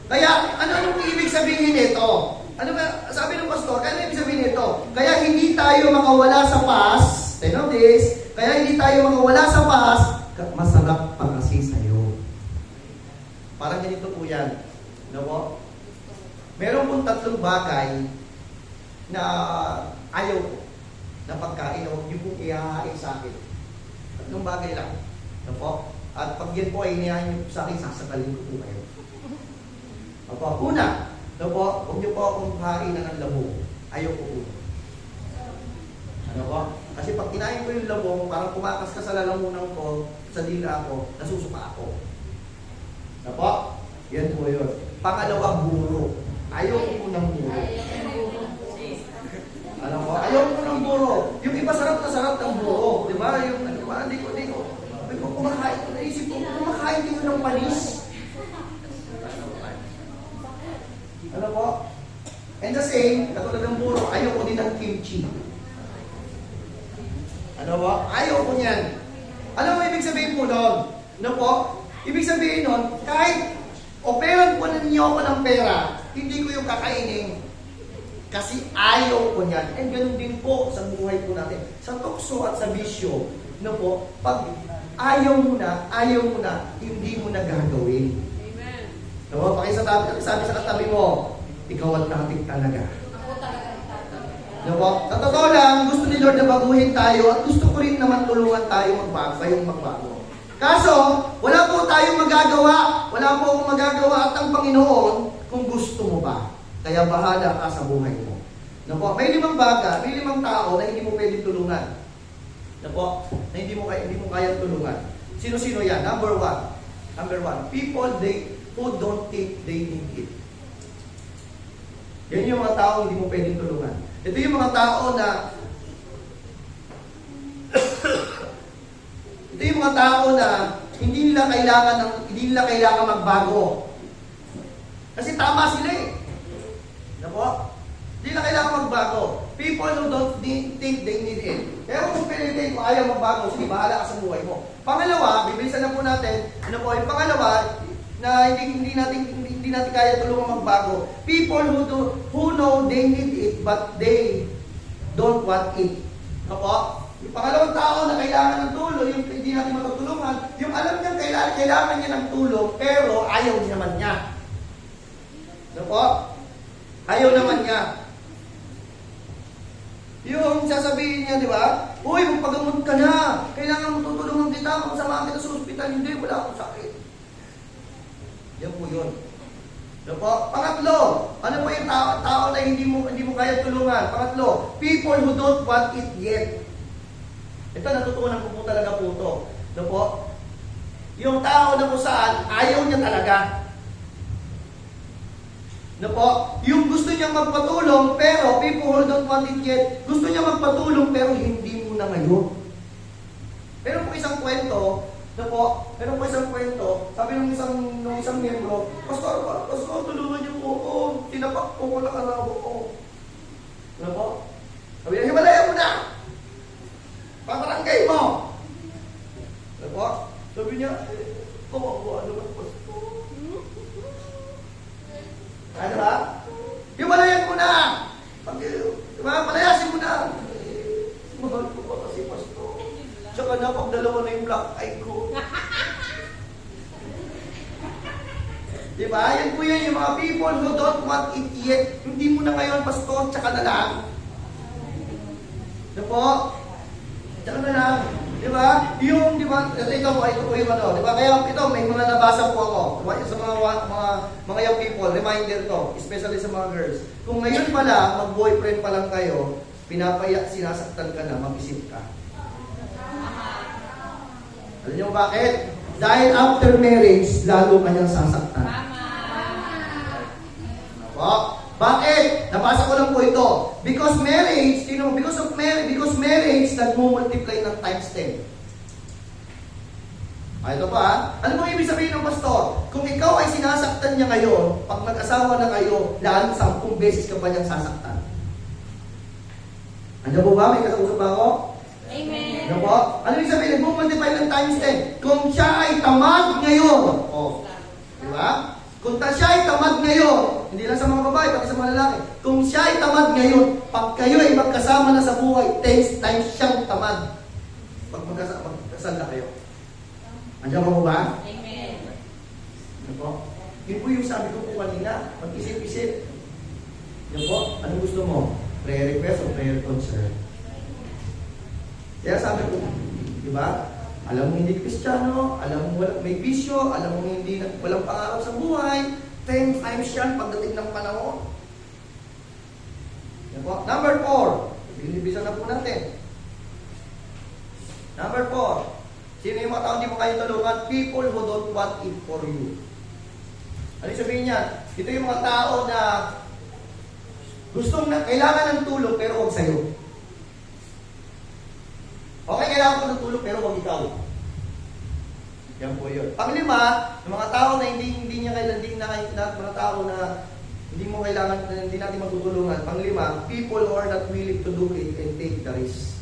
Kaya, ano ibig sabihin nito? Ano ba, sabi ng pastor, ano ibig sabihin nito? Kaya hindi tayo makawala sa past, kaya hindi tayo makawala sa past, masarap pa kasi sa'yo. Parang ganito po yan. Ano po? Meron pong 3 bagay na ayaw ko na pagkain o yung pong ihahain sa akin. 3 bagay lang. Ano po? At pag yan po ay inihahain niyo sa akin, sasakalin ko po kayo. Opo, una, ano po, huwag niyo po akong kainan ng labong. Ayaw ko po. Ano po? Kasi pag kinain ko yung labong, parang kumakas ka sa lalamunan ko, sa dila ko, nasusuka ako. Ano po? Yan po yun. Pangalawa, buro. Ayaw ko po ng buro. Alam mo, ayaw ko ng buro. Yung iba sarap na sarap ng buro. Di ba? Yung, hindi ko. Kumakain ko, naisip ko, kumakain din ng panis. Ano po? And the same, katulad ng buro, ayaw ko din ng kimchi. Ano po? Ayaw ko niyan. Ano mo ibig sabihin po doon? Ano po? Ibig sabihin nun, kahit operan po ninyo ako ng pera, hindi ko yung kakainin. Kasi ayaw ko niyan. And ganun din po sa buhay po natin. Sa tukso at sa bisyo, ano po, pag ayaw mo na, hindi mo na gagawin. Amen. No, sabi sa katabi mo, ikaw at natin talaga. No, sa totoo lang, gusto ni Lord na baguhin tayo at gusto ko rin naman tulungan tayo magbago. Kaso, wala po tayong magagawa. Wala po akong magagawa at ang Panginoon kung gusto mo ba. Kaya bahala ka sa buhay mo. No, may 5 bagay, may 5 tao na hindi mo pwedeng tulungan. Na hindi mo kayang tulungan. Sino-sino yan? Number one, people who don't think they need it. Yan yung mga tao hindi mo pwedeng tulungan. Ito yung mga tao na ito yung mga tao na hindi nila kailangan magbago. Kasi tama sila eh. Ano po? Hindi nila kailangan magbago. People who don't think they need it. Pero kung pilitin ko ayaw magbago, sige, bahala ka sa buhay mo. Pangalawa, bibilisan na po natin, ano po, yung pangalawa, na hindi natin kaya tulungan magbago. People who know they need it, but they don't want it. Ano po? Yung pangalawang tao na kailangan ng tulong, yung hindi natin matutulungan, yung alam niya kailangan niya ng tulong, pero ayaw naman niya. Ano po? Ayaw naman niya. Yung sasabihin niya, di ba? Uy, magpagamot ka na. Kailangan mo tutulungan kita. Magsamahan kita sa ospital. Hindi, wala akong sakit. Yan po yun. Ano po? Pangatlo, ano po yung tao na hindi mo kaya tulungan? Pangatlo, people who don't want it yet. Ito, natutunan ko po talaga po ito. Ano po? Yung tao na kung saan, ayaw niya talaga. Ano po? Yung gusto niyang magpatulong, pero people who don't want it yet, gusto niya magpatulong, pero hindi muna ngayon. Pero po isang kwento, ano po? Pero po isang kwento, sabi ng isang miyembro, Pastor, tulungan niyo po ako. Tinapak po ko lang ang araw ko. Ano po? Sabi niya, himalayan mo na! Paparangay mo! Ano po? Sabi niya, kawawa naman, Pastor. Ano ba? Himalayan mo na! Palayasin mo na! Mahal ko pa kasi, Pastor. Tsaka na, pag dalawa na yung black eye ko. Diba? Yan po yan, yung mga people who don't want it yet. Hindi mo na ngayon, Pastor, tsaka na lang. Ano po? Tsaka na lang. Diba? Yung, diba? Ito po yung ano. Diba? Kaya ito, may mga nabasa po ako. Diba? Sa mga young people, reminder to, especially sa mga girls. Kung ngayon pala, mag-boyfriend pa lang kayo, sinasaktan ka na, mag-isip ka. Alam niyo bakit? Dahil after marriage, lalo kanyang sasaktan. Bakit? Nabasa ko lang po ito. Because marriage, because marriage, nagmumultiply ng times 10. Ito pa, ano mo ibig sabihin ng pastor? Kung ikaw ay sinasaktan niya ngayon, pag nag-asawa na kayo, lahat 10 beses ka pa niyang sasaktan. Ano po ba? May kasausap ba ako? Amen. Ano po? Ano ibig sabihin? Nagmumultiply ng times 10. Kung siya ay tamad ngayon, di ba? Kung siya ay tamad ngayon, hindi lang sa mga babae, pati sa mga lalaki. Kung siya ay tamad ngayon, pag kayo ay magkasama na sa buhay, 10 times siyang tamad. Pag magkasal na kayo. Andiyan mo ba? Amen. Ano po? Yun po yung sabi ko po kanina, mag-isip-isip. Ano po? Ano gusto mo? Prayer request o prayer concern? Kaya sabi ko, di ba? Alam mo hindi Kristiyano, alam mo may bisyo, alam mo hindi walang pangarap sa buhay, 10 times yan pagdating ng panahon. Yan po. Number 4, binibisa na po natin. Number 4, sino yung mga tao hindi mo kayo tulungan? People who don't want it for you. Ano sabihin niya? Ito yung mga tao na kailangan ng tulong pero huwag sa'yo. Okay, kailangan ko ng tulong pero huwag ikaw. Yan po yun. Panglima, yung mga tao na hindi mga tao na hindi mo kailangan, hindi natin matutulungan. Panglima, people who are not willing to do it and take the risk.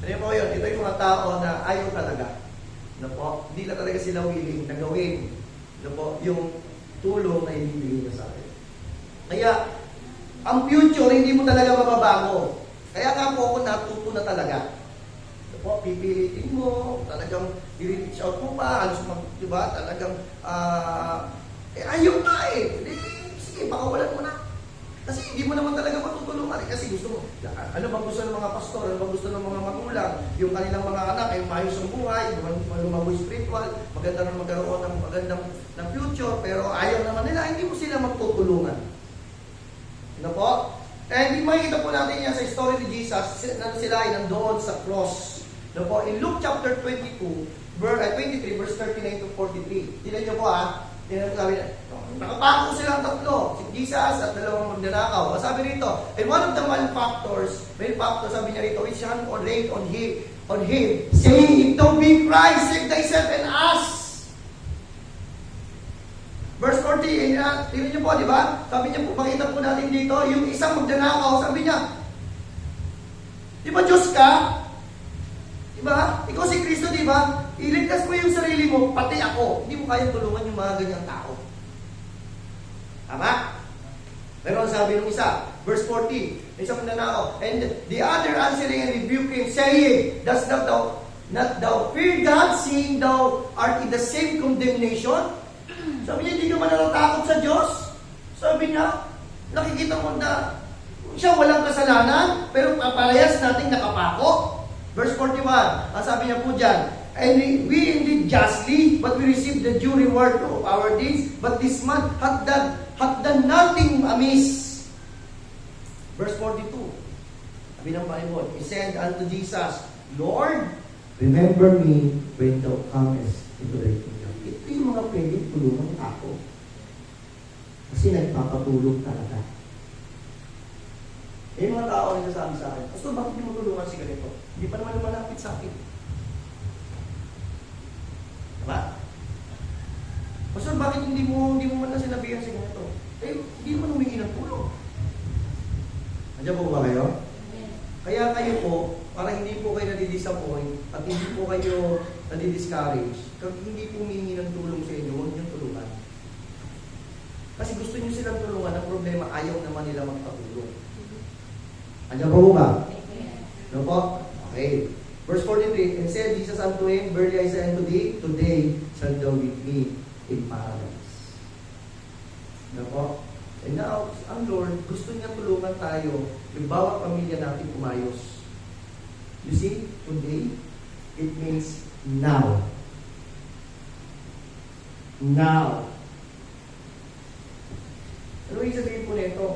Ano po yun? Ito yung mga tao na ayaw talaga. Ano po? Hindi na talaga sila willing na gawin. Ano po? Yung tulong na ibibigay niya sa akin. Kaya, ang future, hindi mo talaga mababago. Kaya nga po ako natuto na talaga. Po, pipilitin mo, talagang i-reach out mo pa, halos diba, talagang, ayaw nga eh. Sige, pakawalan mo na. Kasi hindi mo naman talaga matutulungan eh. Kasi gusto mo, ano bang gusto ng mga pastor, ano bang gusto ng mga magulang, yung kanilang mga anak ay maayos ang buhay, lumago spiritual, maganda na magkaroon ng magandang ng future, pero ayaw naman nila, hindi mo sila magtutulungan. Ano po? And makikita po natin yan sa story ni Jesus na sila ay nandoon sa cross. No po, in Luke chapter 23, verse 39 to 43. Tignan niyo po tignan po sabi na, nakapako silang tatlo, si Jesus at dalawang magnanakaw. Sabi rito, and one of the malefactors, sabi niya rito, which hand or laid on on him, saying, "If thou be Christ, save thyself and us." Verse 40, tingnan niyo po, di ba? Sabi niya po, makita po natin dito, yung isang magnanakaw, sabi niya, di ba Diyos ka? Di ba? Ikaw si Kristo, di ba? Iligtas mo yung sarili mo, pati ako. Hindi mo kaya tulungan yung mga ganyang tao. Tama? Pero ang sabi ng isa, verse 40, isang magnanakaw, "And the other answering and rebuke him, saying, Dost thou not thou fear God, seeing thou art in the same condemnation?" Sabi niya, hindi ka man natatakot sa Diyos. Sabi niya, nakikita mo na siya walang kasalanan, pero parehas nating nakapako. Verse 41, ang sabi niya po dyan, "And we indeed justly, but we receive the due reward of our deeds, but this man hath done nothing amiss." Verse 42, sabi ng Bible, he said unto Jesus, "Lord, remember me when thou comest into thy kingdom." Ito yung mga pwedeng tulungan ako. Kasi nagpapatulong talaga. Eh, mga tao na nagsasabi sa akin, "Pastor, bakit hindi mo tulungan si ganito? Hindi pa naman malapit sa akin." Diba? "Pastor, bakit hindi mo man na sinabihan si ganito?" Eh, hindi mo humingi ng tulong. Andiyan po ba kayo? Kaya kayo po, para hindi po kayo nadidisappoint at hindi po kayo nadidiscourage, kung hindi po humingi ng tulong sa inyo, huwag niyong tulungan. Kasi gusto niyo silang tulungan, ang problema, ayaw naman nila magpatulong. Andiyan po ba? No po? Okay. Verse 43, "And said Jesus unto him, Verily I say unto thee, today shalt thou with me in paradise." No po? And now, ang Lord, gusto niya tulungan tayo, yung bawat pamilya natin umayos. You see, today, it means now. Now. Ano yung sabihin po nito?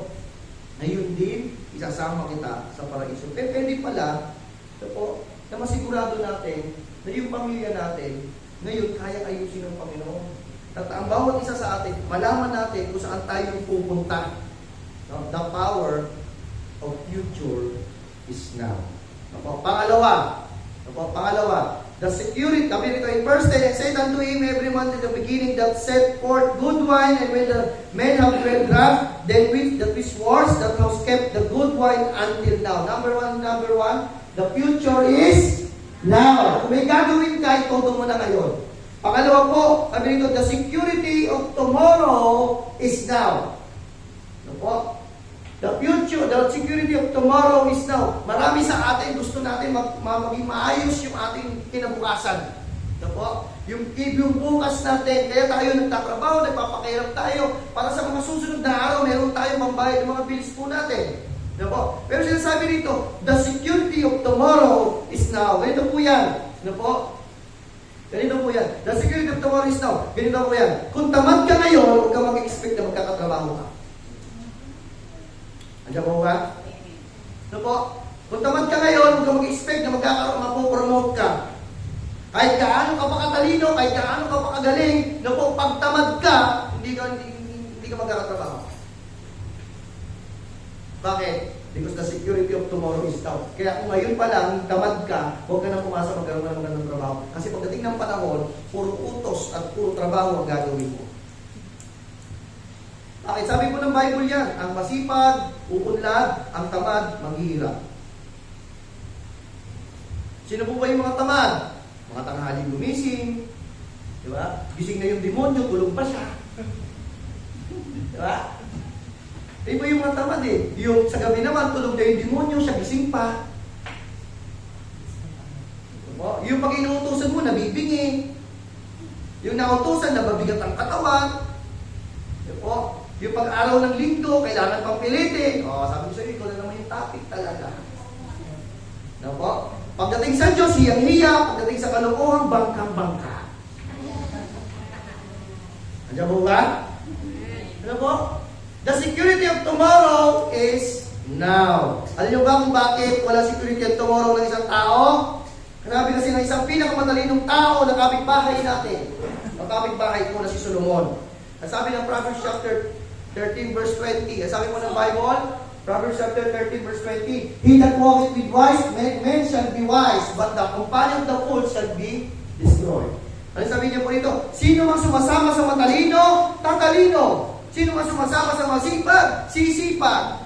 Ngayon din, isasama kita sa paraiso. Pero pwede pala, ito po, na masigurado natin na yung pamilya natin, ngayon kaya ayusin ng Panginoon. At ang bawat isa sa atin, malaman natin kung saan tayo pupunta. No? The power of future is now. No? Pangalawa, the security, kami rito in verse 10, "And said unto him every month in the beginning that set forth good wine, and when the men have drunk, then with the wars that has kept the good wine until now." Number one, the future is now. Kung may gagawin ka, itodo mo na ngayon. Pangalawa po, sabi rito, the security of tomorrow is now. Ano po? The future, the security of tomorrow is now. Marami sa atin, gusto natin maging maayos yung ating kinabukasan. Ano po? Yung bukas natin, kaya tayo nagtatrabaho, nagpapakahirap tayo, para sa mga susunod na araw, meron tayong pambayad ng mga bills po natin. Ano po? Pero sinasabi rito, the security of tomorrow is now. Ganito po yan. Ano po? Ganito po yan. The security of tomorrow is now. Ganito po yan. Kung tamad ka ngayon, huwag ka mag-expect na magkakatrabaho ka. Andiyan po ba? Ano po? Kung tamad ka ngayon, huwag ka mag-expect na mapopromote ka. Kahit gaano ka pa katalino, kahit gaano ka pa kagaling, na po, pag tamad ka, hindi ka magkakatrabaho. Bakit? Because the security of tomorrow is now. Kaya kung ngayon pa lang, tamad ka, huwag ka na pumasa magkaroon ng magandang trabaho. Kasi pagdating ng panahon, puro utos at puro trabaho ang gagawin mo. Bakit? Sabi po ng Bible yan, ang masipag, uunlad, ang tamad, maghihirap. Sino po ba yung mga tamad? Mga tanghaling gumising, di ba? Gising na yung demonyo, tulog pa siya. Di ba? Iba yung mga tamad eh. Yung sa gabi naman, tulog na yung demonyo, siya gising pa. Yung pag inuutusan mo, nabibingi. Yung nautusan, nababigat ang katawan. Yung pag-araw ng linggo, kailangan pang pilitin. Sabi ko sa'yo, ikaw na naman yung topic talaga. Pagdating sa Diyos, hiyang-hiya. Pagdating sa kalokohan, bangkang-bangka. Andiyan po ba? Ano po? The security of tomorrow is now. Alam niyo ba kung bakit wala security of tomorrow ng isang tao? Kanabi kasi ng isang pinakamatalinong tao na kapitbahay natin. Ang kapitbahay ko na si Solomon. Sabi ng Proverbs chapter 13 verse 20. Sabi mo ng Bible, Proverbs chapter 13, verse 20. He that walketh with wise men shall be wise, but the companion of the fool shall be destroyed. Ano sabi niya po rito? Sino mang sumasama sa matalino, tatalino. Sino mang sumasama sa masipag, sisipag.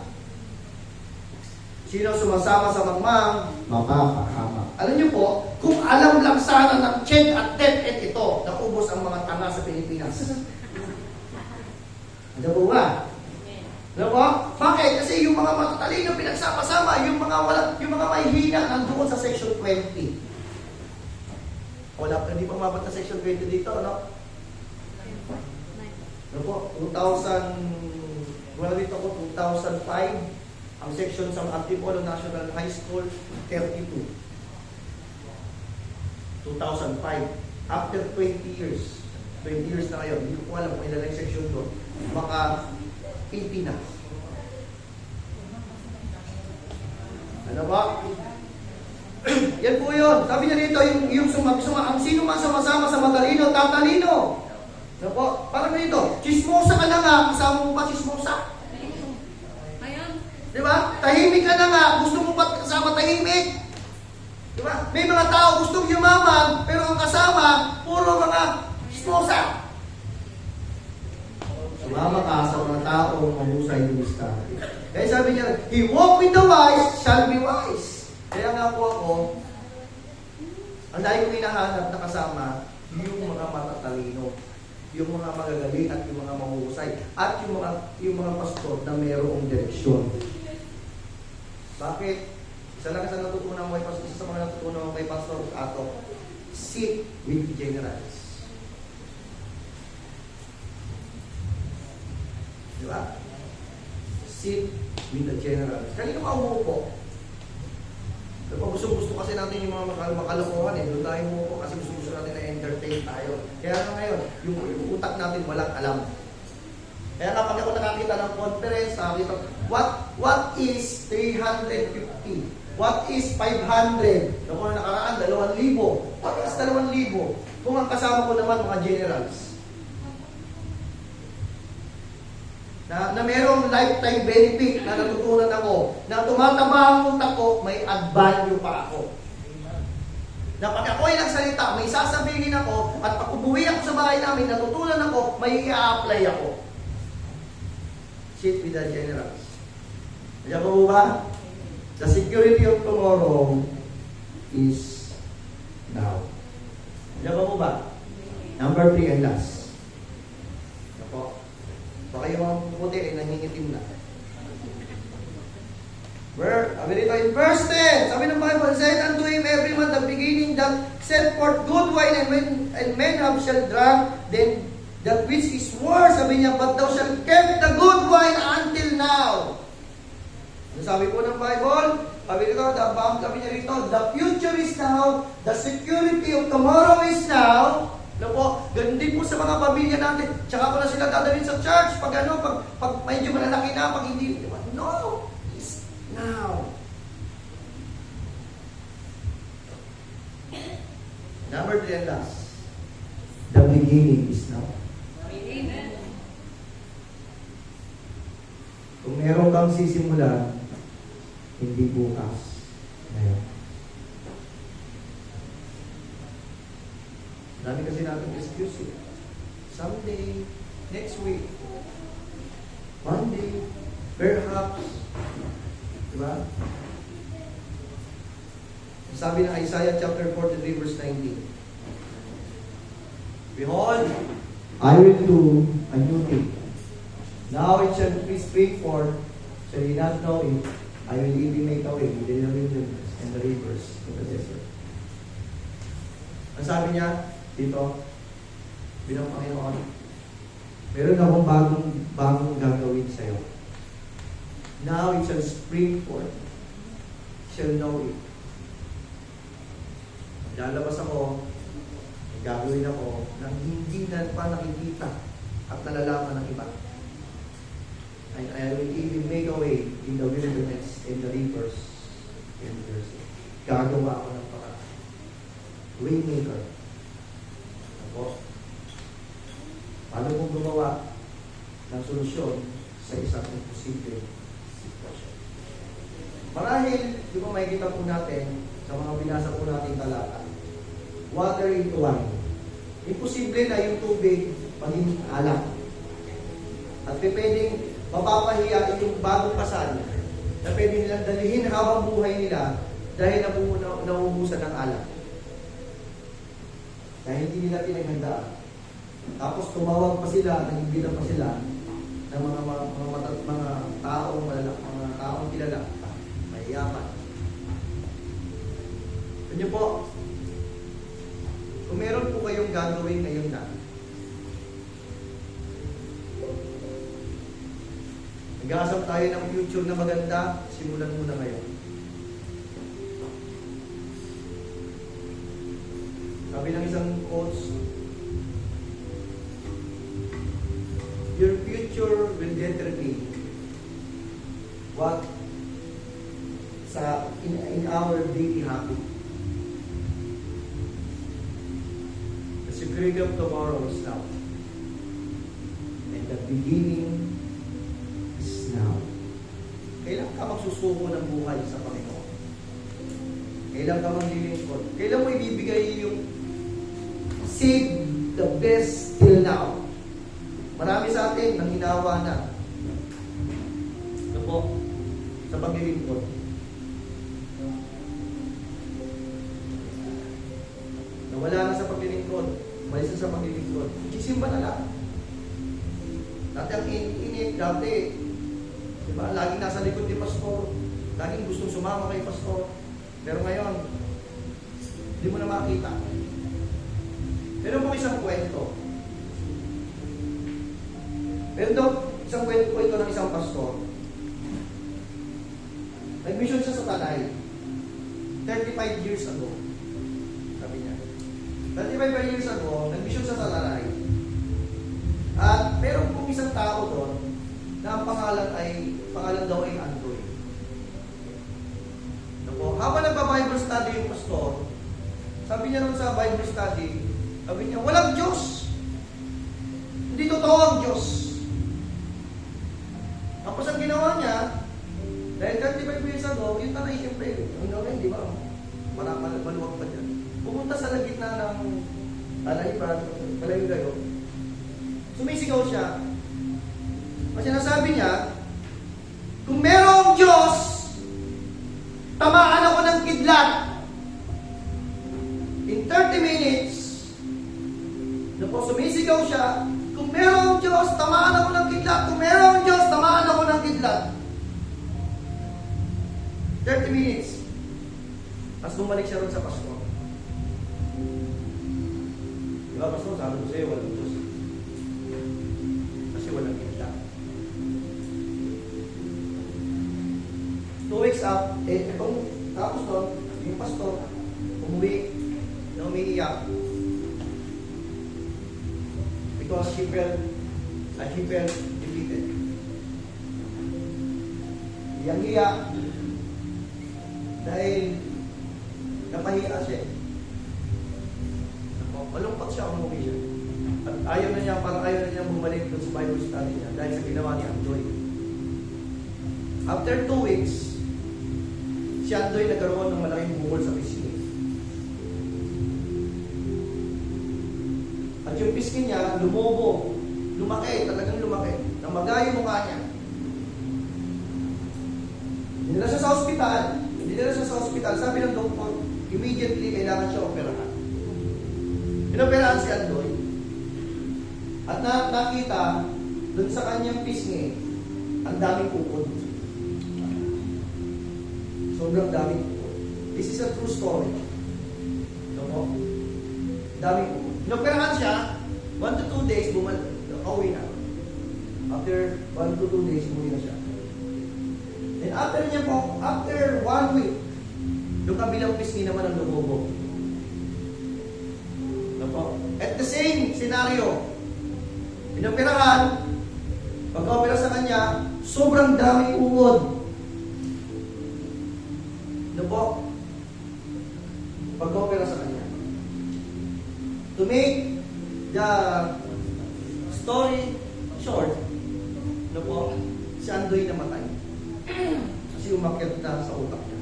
Sino sumasama sa mangmang, mapapahamak. Alam niyo po, kung alam lang sana ng Chet at Tet ito, naubos ang mga tanga sa Pilipinas. Ano po ba? Ano po? Bakit? Kasi yung mga matatalino pinagsama-sama, yung mga mahihina nandoon sa section 20. Wala, hindi pa mabot na section 20 dito, no? Ano po? wala dito ko, 2005, ang section sa Antipolo National High School, 32. 2005. After 20 years na ngayon, hindi ko alam kung ilan ang section doon, baka 80 na. Ano ba? Yan po yun. Sabi niya dito, yung ang sino man sumasama sa matalino, tatalino. Ano po? Parang dito, chismosa ka na nga, kasama mo pa chismosa. Ayan. Di ba? Tahimik ka na nga, gusto mo pa kasama tahimik. Di ba? May mga tao gustong yumaman, pero ang kasama, puro mga chismosa. Sumama ka sa mga taong mahusay yung diskarte. Kaya sabi niya, he walk with the wise shall be wise. Kaya nga po ako, ang dahil kong hinahanap na kasama, yung mga matatalino, yung mga magagaling at yung mga mahusay, at yung mga pastor na mayroong direksyon. Bakit? Isa sa mga natutunan mo kay Pastor Ato, sit with generals. Di ba? Sit with the generals. Kanino ka umuupo? Gusto kasi natin yung mga makalokohan eh. Doon tayo umuupo kasi gusto natin na entertain tayo. Kaya nga ngayon, yung utak natin walang alam. Kaya kapag ako nakakita ng conference, nakakita, what is 350? What is 500? Noong nakaraan, 2,000. What is 2,000? Kung ang kasama ko naman mga generals. Na mayroong lifetime benefit na natutunan ako, na tumataba ang utak ko, may add value pa ako. Na pag ako ay nagsalita, may sasabihin ako, at pag ubuwi ako sa bahay namin, natutunan ako, may i-apply ako. Sit with the generals. Ayan po ba? The security of tomorrow is now. Ayan po ba? Number 3 and last. Ayan po. Baka yung mga puputi ay nangingitim na. Sabi dito in verse 10, sabi ng Bible, said unto him every man the beginning that set forth good wine and men have shall drunk, then that which is worse, sabi niya, but thou shalt keep the good wine until now. Ano sabi po ng Bible? Sabi niya rito, the future is now, the security of tomorrow is now. Ano po, ganun din po sa mga pamilya natin. Tsaka ko na sila dadalhin sa church pag medyo malalaki na, pag hindi, no, it's now. Number 3 and last. The beginning is now. Amen. Kung meron kang sisimulan, hindi bukas. Ngayon. Dami kasi natin excuse eh. Someday, next week, one day, perhaps. Diba? Sabi ng Isaiah chapter 43 verse 19. Behold, I will do a new thing. Now it shall be spring forth, shall ye not know it. I will even make a way in the wilderness and the rivers in the desert. Ang sabi niya, dito, bilang Panginoon, meron akong bagong gagawin sa'yo. Now it shall spring forth, shall know it. Lalabas ako, gagawin ako nang hindi na pa nakikita at nalalaman ng iba. And I will even make a way in the wilderness and the rivers and the desert. Gagawa ako ng paraan. Waymaker. Ako. Paano kung gumawa ng solusyon sa isang imposible Marahil, di ba makikita po natin sa mga binasa po nating talata, water into wine. Imposible na yung tubig maging alak. At pwedeng mapapahiya yung bagong kasal na pwede nilang dalihin habang buhay nila dahil nauubusan ng alak. Dahil hindi nila pinaghandaan. Tapos tumawag pa sila, nagbilang pa sila ng mga taong malalak, mga taong kilala, mayayaman. Yun po, kung meron po kayong gagawin ngayon na, nag-aasap tayo ng future na maganda, simulan muna ngayon. Sabi ng isang coach, your future will determine what in our daily habit. The security of tomorrow is now. And the beginning is now. Kailan ka magsusuko ng buhay sa Panginoon? Kailan ka maglilingkod? Kailan mo ibibigay yung save the best till now? Marami sa atin nang hinawa na. Ito po, sa paglilingkod. Nawala na sa paglilingkod. Umalis na sa paglilingkod. Isimba na lang. Dati ang init, dati, diba, laging nasa likod ni pastor. Laging gustong sumama kay pastor. Pero ngayon, hindi mo na makita. Pero po isang kwento. Pero daw, isang kwento po ito ng isang pastor. Nag-mission siya sa Tanay. 35 years ago. Sabi niya. 35 years ago, nag-mission siya sa Tanay. At meron pong isang tao doon na ang pangalan daw ay Andoy. Habang nagpa-Bible study yung pastor, sabi niya naman sa Bible study, sabi niya, walang Diyos. Hindi totoo ang Diyos. Tapos ang ginawa niya, dahil 35 years ago, yung Tanay, siyempre, ang gawin, di ba? Maluwag pa dyan. Pumunta sa gitna ng Tanay, malayo kayo. Sumisigaw siya. Kasi nasabi niya, kung merong Diyos, tamaan ako ng kidlat. In 30 minutes, sumisigaw siya, kung merong Diyos, tamaan ako ng kidlat. Kung merong Diyos, tamaan ako ng kidlat. 30 minutes. Tapos bumalik siya ron sa pastor. Diba, pastor, sabi ko sa'yo, walang Diyos. Kasi walang kidlat. 2 weeks up, tapos doon, yung pastor, umuwi na umiiyak. Because he felt defeated. Yang iyak dahil napahiya siya. Malungkot siya, umuwi siya. At parang ayaw na niya bumalik doon sa Bible study niya dahil sa ginawa ni Andoy. After 2 weeks, si Andoy nagkaroon ng malaking bukol sa pisngi. At yung pisngi niya, lumaki, talagang lumaki. Namagay yung mukha niya. Dinala siya sa ospital. Sabi ng doktor, immediately kailangan siya operahan. Inoperahan si Andoy. At nakita, dun sa kanyang pisngi, ang daming ukod. Sobrang daming ukod. This is a true story. Ano po? Daming ukod. Inoperahan siya, 1 to 2 days, uwi na. After 1 to 2 days, umuwi na siya. Then after 1 week, yung kabilang pisngi naman ang lumubog. Ano po? At the same scenario, inoperahan, pagka-opera sa kanya, sobrang daming ukod. Ano po? Pagka-opera sa kanya. To make the story short, ano po, si Andoy namatay. Kasi umakyat na sa utak niya.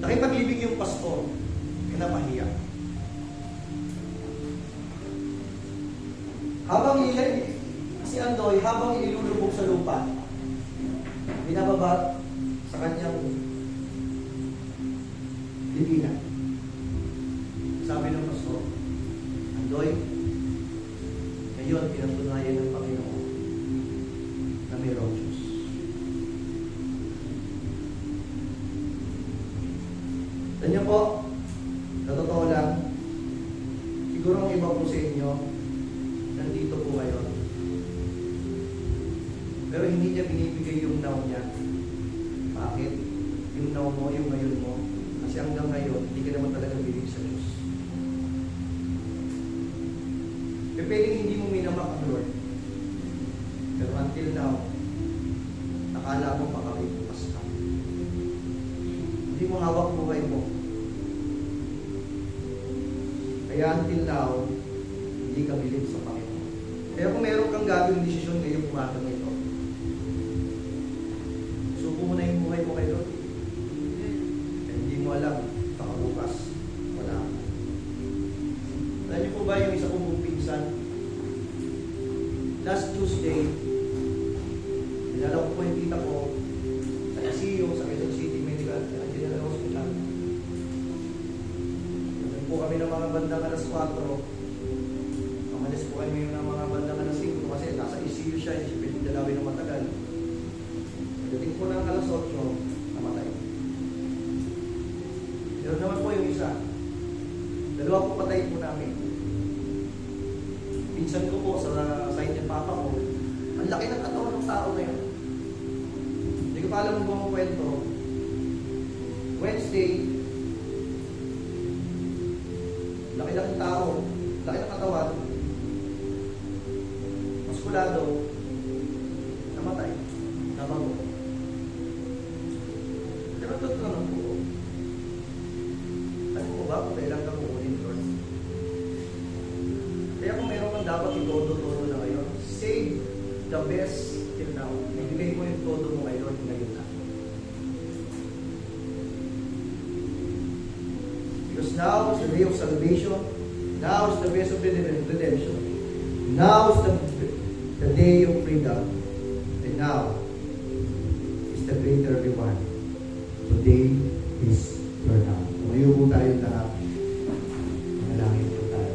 Nakipaglibig yung pastor, kinapahiya. Si Andoy, habang ilulubog sa lupa, binababa sa kanyang libingan. Sabi ng pastor, Andoy, ngayon pinatunayan ng Panginoon na mayroong Diyos. Ganyan po, sa totoo lang, siguro ang iba po sa inyo, nandito po ngayon. Pero hindi niya binibigay yung now niya. Bakit? Yung now mo, yung ngayon mo. Kasi hanggang ngayon, hindi ka naman talaga bilib sa Diyos. Pwedeng hindi mo minamak ang Lord. Pero until now, nakala mo baka may bukas ka. Hindi mo hawak buhay mo. Kaya until now, hindi ka bilib sa Panginoon. Kaya kung meron kang gagawing desisyon ngayong umagang ito, suko mo na yung buhay mo kay Lord. Kaya hindi mo alam, baka bukas, wala. Alam niyo po ba yung isa kong pinsan? Last Tuesday, nilalaw ko po yung tita ko sa ICU, sa Quezon City Medical General Hospital. Naging po kami ng mga bandang alas 4. Kamalis po kami ng mga bandang alas 5 kasi nasa ICU siya, hindi siya pwedeng dalawin ng matagal. Pagdating po ng alas 8, namatay. Pero naman po yung isa. Dalawa po patay po namin. Pinsan ko po sa side ng papa ko, ang laki ng katawan ng tao na yun. Hindi ko pa alam kung buong kwento. Wednesday, laki ng tao, laki ng katawan, muskulado, namatay, nabago. Pero totoo lang po. Alam mo ba kung kailan ka kukunin, Lord? Kaya kung meron kang dapat itodo-todo na ngayon, save the best till now. Ibigay mo yung todo mo ngayon na. Because now is the day of salvation. Now is the best of redemption. Now is the day of freedom. And now is the greater reward. Today is your now. Tumayo po tayo lahat. Manalangin po tayo.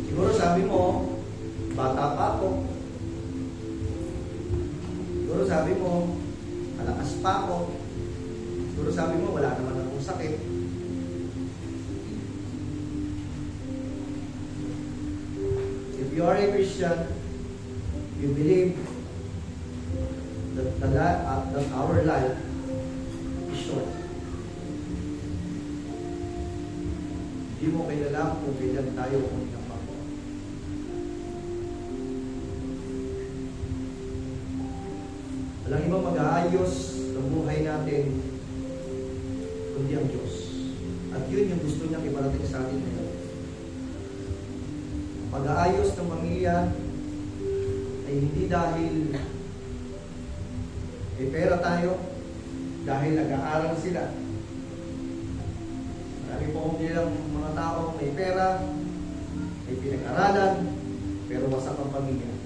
Siguro sabi mo, bata pa ako. Siguro sabi mo, malakas pa ako. Siguro sabi mo, wala naman akong sakit. If you are a Christian, you believe that our life is short. Hindi mo kailangan kung kailan tayo kunin ng Panginoon. Walang ibang mag-aayos ng buhay natin kundi ang Diyos. At yun yung gusto niyang iparating sa atin ngayon. Pag-aayos ng pamilya ay hindi dahil may pera tayo, dahil nag-aaral sila. Marami po kong nilang mga tao may pera, may pinag-aralan, pero wasak ang pamilya.